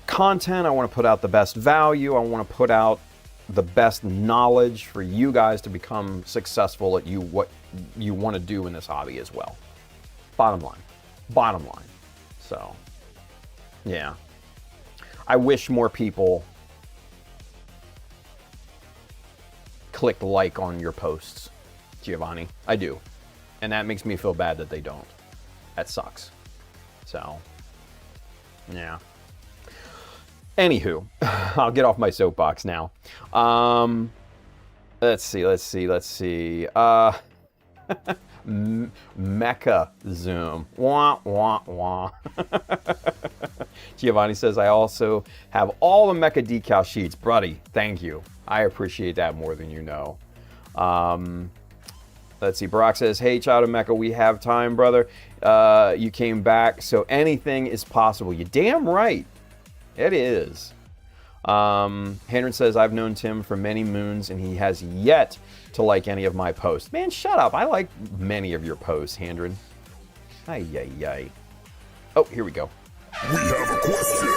content. I want to put out the best value. I want to put out the best knowledge for you guys to become successful at what you want to do in this hobby as well. Bottom line. So, yeah. I wish more people clicked like on your posts, Giovanni. I do. And that makes me feel bad that they don't. That sucks. So, yeah. Anywho, I'll get off my soapbox now. Let's see. Mecha Zoom. Wah, wah, wah. Giovanni says, I also have all the Mecha decal sheets. Buddy, thank you. I appreciate that more than you know. Let's see. Barack says, hey, Child of Mecha, we have time, brother. You came back, so anything is possible. You damn right. It is. Hendren says, I've known Tim for many moons, and he has yet to like any of my posts. Man, shut up. I like many of your posts, Hendren. Ay, ay, ay. Oh, here we go. We have a question.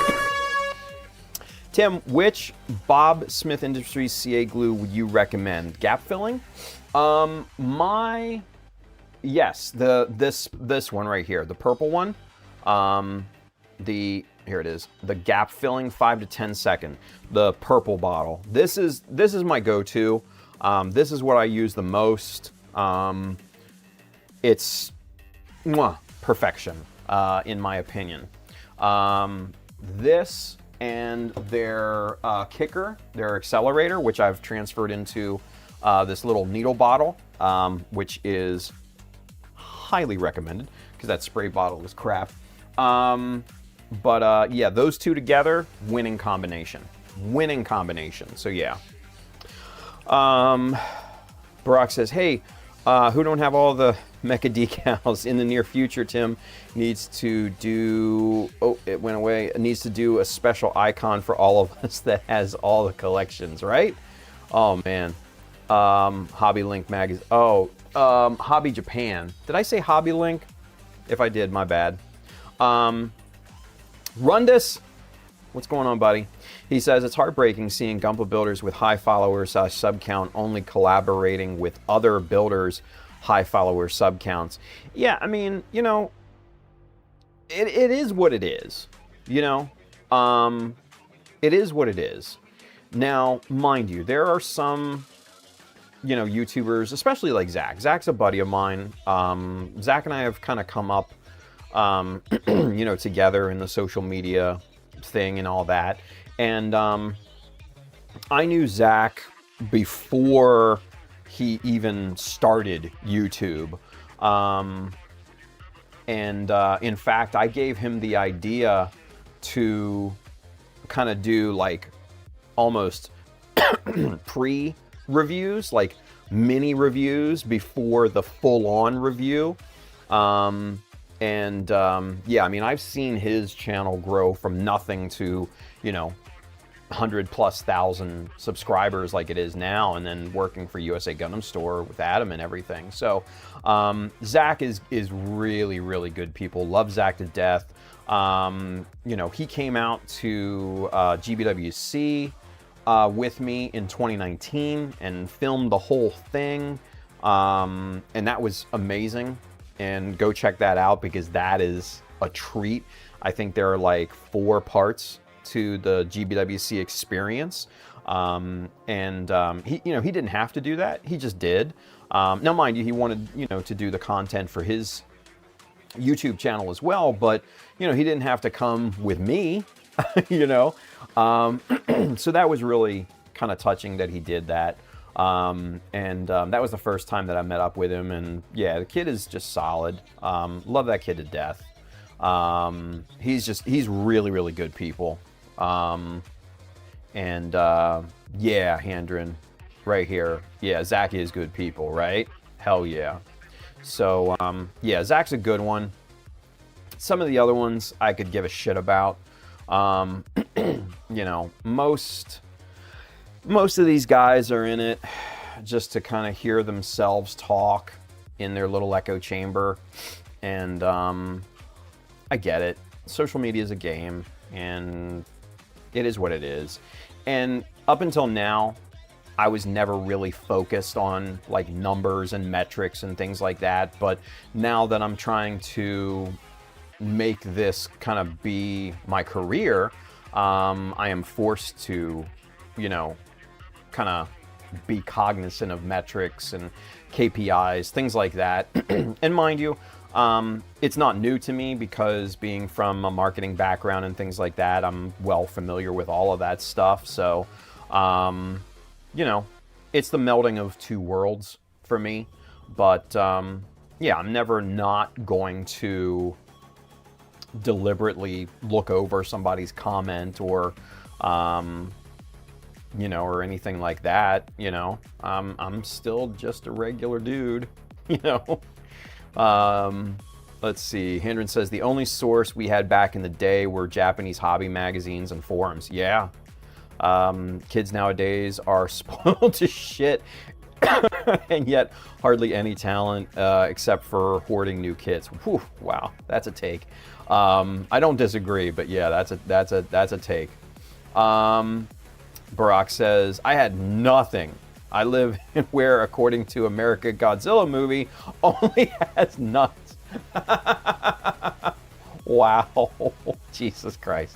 Tim, which Bob Smith Industries CA glue would you recommend? Gap filling? Yes, this one right here, the purple one. Here it is, the gap filling 5 to 10 second, the purple bottle. This is my go-to. This is what I use the most. It's perfection, in my opinion. This and their kicker, their accelerator, which I've transferred into this little needle bottle, which is highly recommended because that spray bottle is crap. But yeah, those two together, winning combination. So yeah. Barack says, hey, who don't have all the Mecha decals in the near future, Tim needs to do, it went away, needs to do a special icon for all of us that has all the collections, right? Oh, man. Hobby Link magazine. Hobby Japan. Did I say Hobby Link? If I did, my bad. Rundus, what's going on, buddy? He says, it's heartbreaking seeing Gunpla builders with high followers sub count only collaborating with other builders high follower sub counts. Yeah, I mean, you know, it is what it is, you know? It is what it is. Now, mind you, there are some, you know, YouTubers, especially like Zach. Zach's a buddy of mine. Zach and I have kind of come up, you know, together in the social media thing and all that. And I knew Zach before he even started YouTube. In fact, I gave him the idea to kind of do like almost pre-reviews, like mini reviews before the full-on review. Yeah, I mean, I've seen his channel grow from nothing to, you know, 100,000+ subscribers like it is now, and then working for USA Gundam Store with Adam and everything. So Zach is really, really good people. Love Zach to death. You know, he came out to GBWC with me in 2019 and filmed the whole thing, and that was amazing. And go check that out because that is a treat. I think there are like 4 parts to the GBWC experience, he, you know, he didn't have to do that. He just did. Now, mind you, he wanted, you know, to do the content for his YouTube channel as well, but you know, he didn't have to come with me, you know. So that was really kind of touching that he did that. That was the first time that I met up with him, and yeah, the kid is just solid. Love that kid to death. He's really, really good people. Yeah, Handren, right here. Yeah, Zach is good people, right? Hell yeah. So, yeah, Zach's a good one. Some of the other ones I could give a shit about. You know, most of these guys are in it just to kind of hear themselves talk in their little echo chamber. And I get it. Social media is a game, and it is what it is. And up until now, I was never really focused on like numbers and metrics and things like that. But now that I'm trying to make this kind of be my career, I am forced to, you know, kind of be cognizant of metrics and KPIs, things like that. And mind you, it's not new to me because being from a marketing background and things like that, I'm well familiar with all of that stuff. So, you know, it's the melding of two worlds for me. But yeah, I'm never not going to deliberately look over somebody's comment or, you know, or anything like that. You know, I'm still just a regular dude, you know. Let's see. Hendren says the only source we had back in the day were Japanese hobby magazines and forums. Yeah. Kids nowadays are spoiled to shit, and yet hardly any talent except for hoarding new kits. Whew, wow, that's a take. I don't disagree, but yeah, that's a take. Barack says, I had nothing. I live where, according to America Godzilla movie, only has nuts. Wow. Jesus Christ.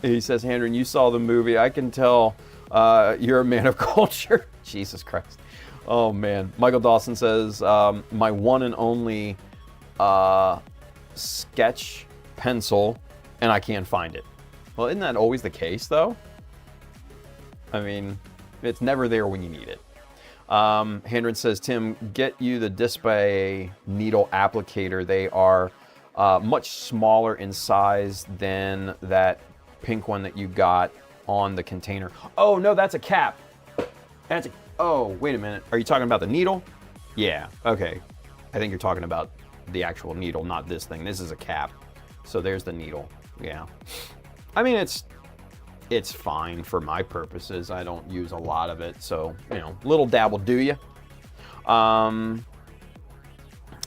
He says, Handren, you saw the movie. I can tell you're a man of culture. Jesus Christ. Oh, man. Michael Dawson says, my one and only sketch pencil, and I can't find it. Well, isn't that always the case, though? I mean, it's never there when you need it. Handren says, Tim, get you the display needle applicator. They are much smaller in size than that pink one that you got on the container. Oh, no, that's a cap. Oh, wait a minute. Are you talking about the needle? Yeah, okay. I think you're talking about the actual needle, not this thing. This is a cap. So there's the needle. Yeah. I mean, it's fine for my purposes. I don't use a lot of it, so, you know, little dab will do you.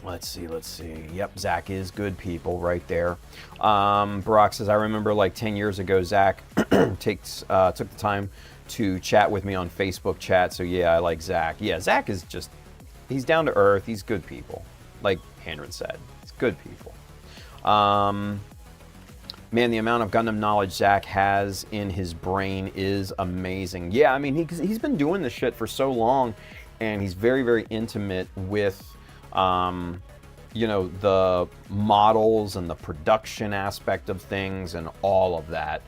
Let's see. Yep, Zach is good people right there. Barack says, I remember like 10 years ago, Zach took the time to chat with me on Facebook chat, so yeah, I like Zach. Yeah, Zach is just He's down to earth. He's good people. Like Handren said, he's good people. Man, the amount of Gundam knowledge Zach has in his brain is amazing. Yeah, I mean, he's been doing this shit for so long, and he's very, very intimate with, you know, the models and the production aspect of things and all of that.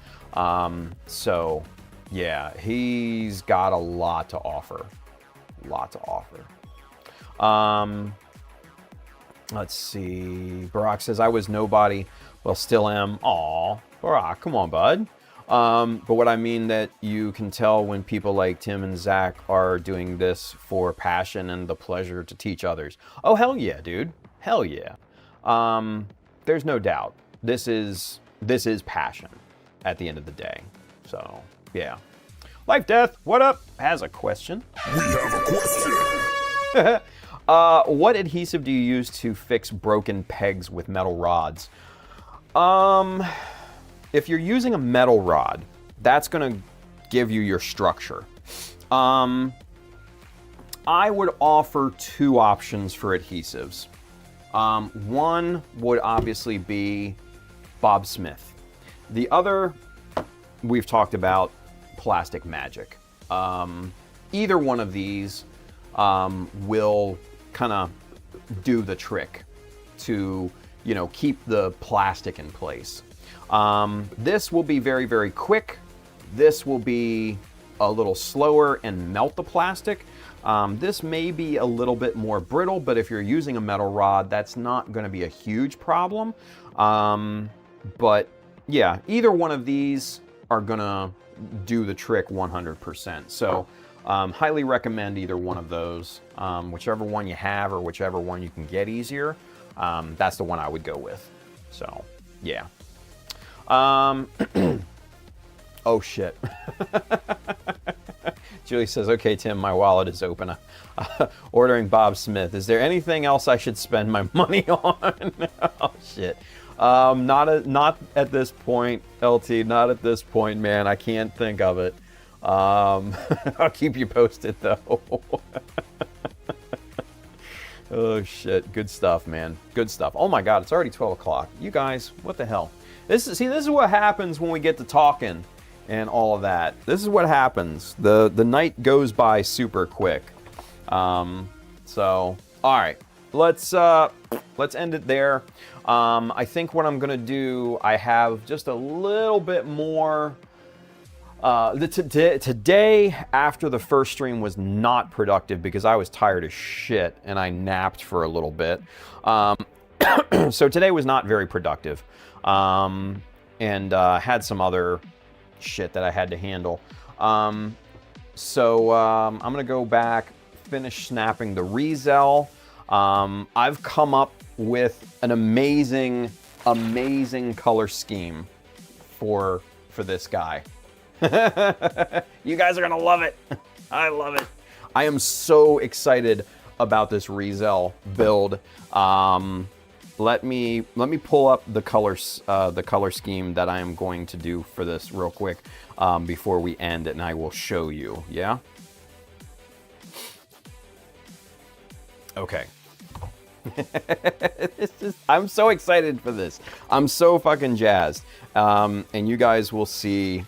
So, yeah, he's got a lot to offer. Let's see. Barack says, I was nobody. Well, still am. Aw, Barack, come on, bud. But what I mean that you can tell when people like Tim and Zach are doing this for passion and the pleasure to teach others. Oh, hell yeah, dude. Hell yeah. There's no doubt. This is passion at the end of the day. So, yeah. Life Death, what up? Has a question. We have a question. What adhesive do you use to fix broken pegs with metal rods? If you're using a metal rod, that's gonna give you your structure. I would offer two options for adhesives. One would obviously be Bob Smith. The other, we've talked about Plastic Magic. Either one of these will kind of do the trick to, you know, keep the plastic in place. This will be very, very quick. This will be a little slower and melt the plastic. This may be a little bit more brittle, but if you're using a metal rod, that's not going to be a huge problem. But yeah, either one of these are going to do the trick 100%. So highly recommend either one of those. Whichever one you have or whichever one you can get easier. That's the one I would go with. So, yeah. Oh, shit. Julie says, okay, Tim, my wallet is open. Ordering Bob Smith. Is there anything else I should spend my money on? Oh, shit. Not at this point, LT. Not at this point, man. I can't think of it. I'll keep you posted, though. Oh, shit. Good stuff, man. Good stuff. Oh, my God. It's already 12 o'clock. You guys, what the hell? This is what happens when we get to talking and all of that. This is what happens. The night goes by super quick. So, all right. Let's end it there. I think what I'm going to do, I have just a little bit more. Today, after the first stream, was not productive because I was tired as shit and I napped for a little bit. So today was not very productive. And had some other shit that I had to handle. So I'm going to go back, finish snapping the Rizel. I've come up with an amazing color scheme for this guy. You guys are gonna love it. I love it. I am so excited about this Rizel build. Let me pull up the color scheme that I am going to do for this real quick before we end it, and I will show you. Yeah. Okay. I'm so excited for this. I'm so fucking jazzed. And you guys will see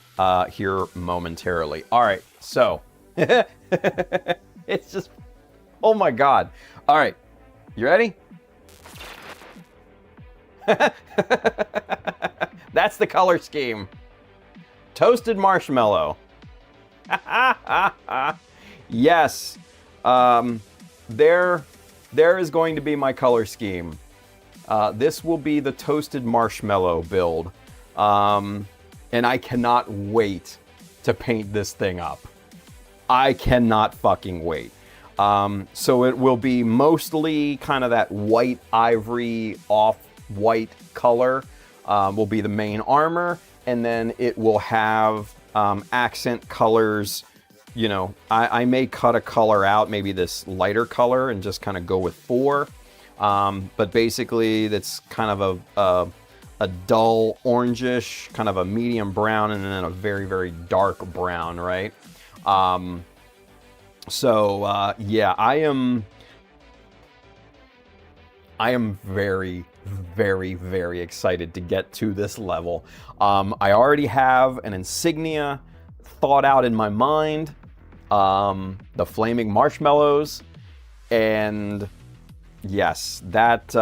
here momentarily. All right, so it's just, oh my God. All right, you ready? That's the color scheme. Toasted marshmallow. Yes. There is going to be my color scheme. This will be the toasted marshmallow build. And I cannot wait to paint this thing up. I cannot fucking wait. So it will be mostly kind of that white ivory off-white color will be the main armor. And then it will have accent colors. You know, I may cut a color out, maybe this lighter color, and just kind of go with 4. But basically, that's kind of a dull orangish, kind of a medium brown, and then a very, very dark brown, right? Yeah, I am I am very, very, very excited to get to this level. I already have an insignia thought out in my mind, the flaming marshmallows, and yes, that,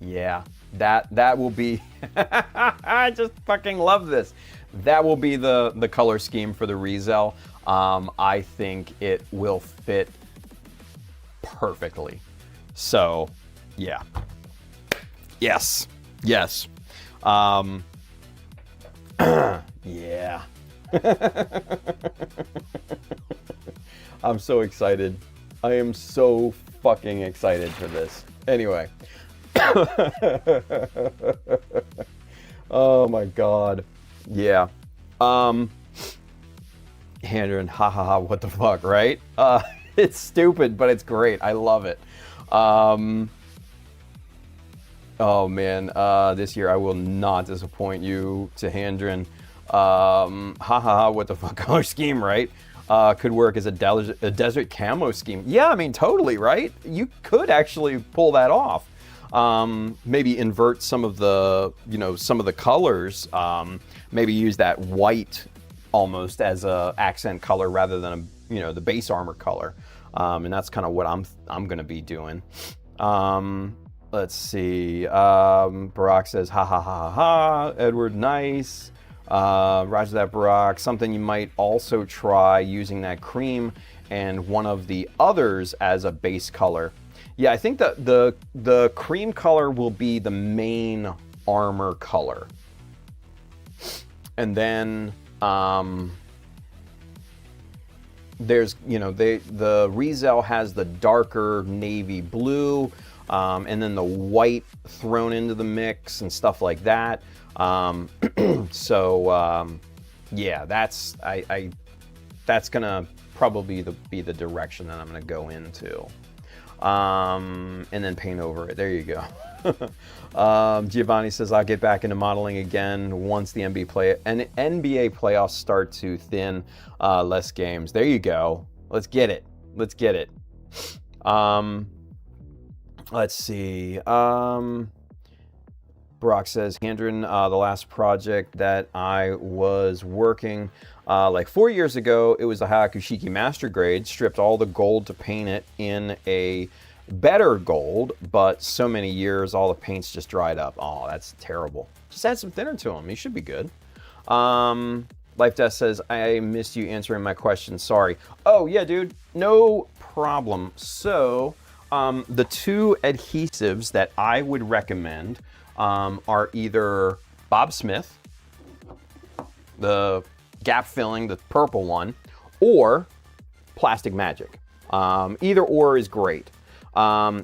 yeah, that will be, I just fucking love this. That will be the color scheme for the Rizel. I think it will fit perfectly. So, yeah. Yes. Yes. Yeah. I'm so excited. I am so fucking excited for this. Anyway. Oh my god. Yeah. Handren, ha ha ha, what the fuck, right? It's stupid, but it's great. I love it. Oh man, this year I will not disappoint you, to Handren. Ha ha ha, what the fuck color scheme, right? Could work as a desert camo scheme. Yeah, I mean, totally, right? You could actually pull that off. Maybe invert some of the, some of the colors. Maybe use that white almost as a accent color rather than the base armor color. And that's kind of what I'm going to be doing. Let's see. Barack says, ha ha ha ha. Edward, nice. Roger that, Barack. Something you might also try using that cream and one of the others as a base color. Yeah, I think that the cream color will be the main armor color. And then there's, the Rizel has the darker navy blue, and then the white thrown into the mix and stuff like that. So yeah, that's gonna probably be the direction that I'm gonna go into. And then paint over it. There you go. Giovanni says, I'll get back into modeling again once the NBA playoffs start to thin less games. There you go. Let's get it. Let's get it. Let's see. Brock says, Handren, the last project that I was working like 4 years ago, it was a Hyaku Shiki Master Grade, stripped all the gold to paint it in a better gold, but so many years, all the paint's just dried up. Oh, that's terrible. Just add some thinner to them. He should be good. Life Death says, I missed you answering my question. Sorry. Oh, yeah, dude. No problem. So, the two adhesives that I would recommend are either Bob Smith, the gap filling, the purple one, or Plastic Magic. Either or is great.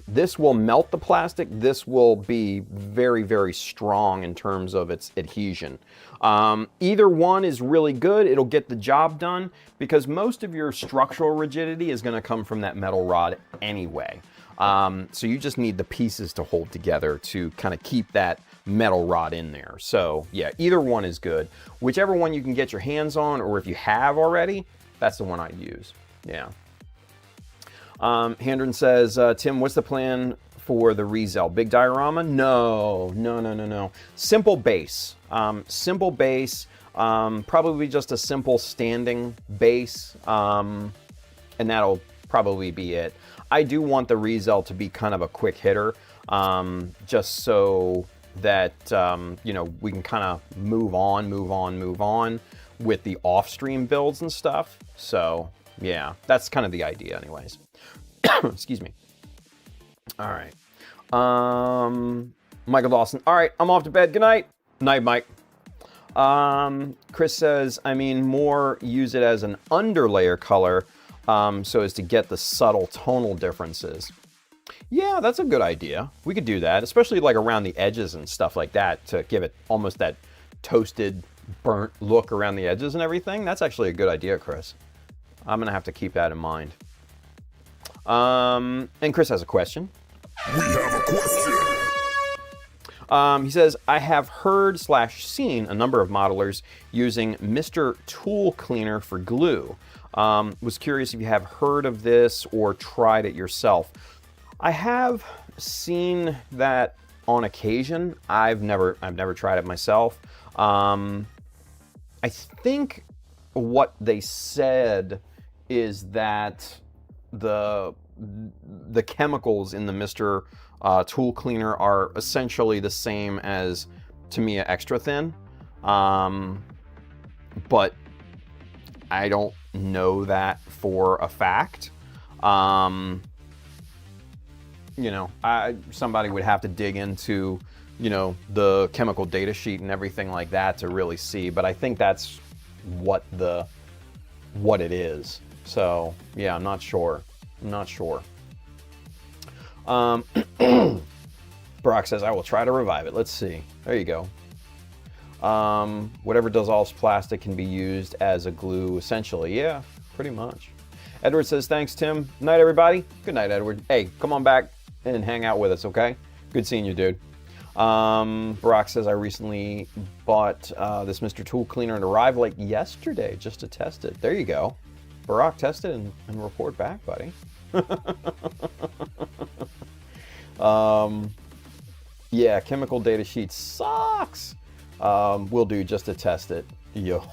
This will melt the plastic. This will be very, very strong in terms of its adhesion. Either one is really good. It'll get the job done because most of your structural rigidity is going to come from that metal rod anyway. So you just need the pieces to hold together to kind of keep that metal rod in there. So yeah, either one is good. Whichever one you can get your hands on, or if you have already, that's the one I'd use. Yeah. Handren says, Tim, what's the plan for the Rizel? Big diorama? No. Simple base. Simple base. Probably just a simple standing base. And that'll probably be it. I do want the Rizel to be kind of a quick hitter, just so that, we can kind of move on with the off-stream builds and stuff. So, yeah, that's kind of the idea anyways. Excuse me. All right. Michael Dawson. All right, I'm off to bed. Good night. Night, Mike. Chris says, more use it as an underlayer color, so as to get the subtle tonal differences. Yeah, that's a good idea. We could do that, especially like around the edges and stuff like that, to give it almost that toasted, burnt look around the edges and everything. That's actually a good idea, Chris. I'm gonna have to keep that in mind. And Chris has a question. We have a question. He says, I have heard / seen a number of modelers using Mr. Tool Cleaner for glue. Was curious if you have heard of this or tried it yourself. I have seen that on occasion. I've never tried it myself. I think what they said is that the chemicals in the Mr. Tool Cleaner are essentially the same as Tamiya Extra Thin, but I don't know that for a fact. You know, somebody would have to dig into, you know, the chemical data sheet and everything like that to really see, but I think that's what it is. So yeah, I'm not sure. Brock says, I will try to revive it. Let's see. There you go. Whatever dissolves plastic can be used as a glue, essentially. Yeah, pretty much. Edward says, thanks, Tim. Night, everybody. Good night, Edward. Hey, come on back and hang out with us, okay? Good seeing you, dude. Brock says, I recently bought this Mr. Tool Cleaner and arrived like yesterday just to test it. There you go. Barack, test it and report back, buddy. Yeah, chemical data sheet sucks. We'll do just to test it. Yo,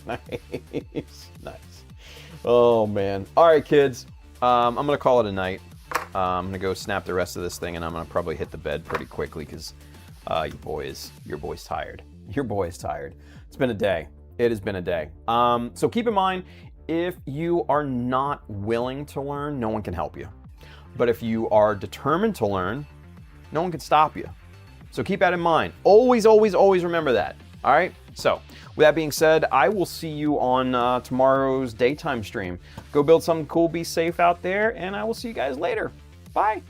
nice. Oh, man. All right, kids. I'm going to call it a night. I'm going to go snap the rest of this thing, and I'm going to probably hit the bed pretty quickly because your boy's tired. Your boy is tired. It's been a day. It has been a day. So keep in mind, if you are not willing to learn, no one can help you. But if you are determined to learn, no one can stop you. So keep that in mind. Always, always, always remember that. All right? So with that being said, I will see you on tomorrow's daytime stream. Go build something cool, be safe out there, and I will see you guys later. Bye.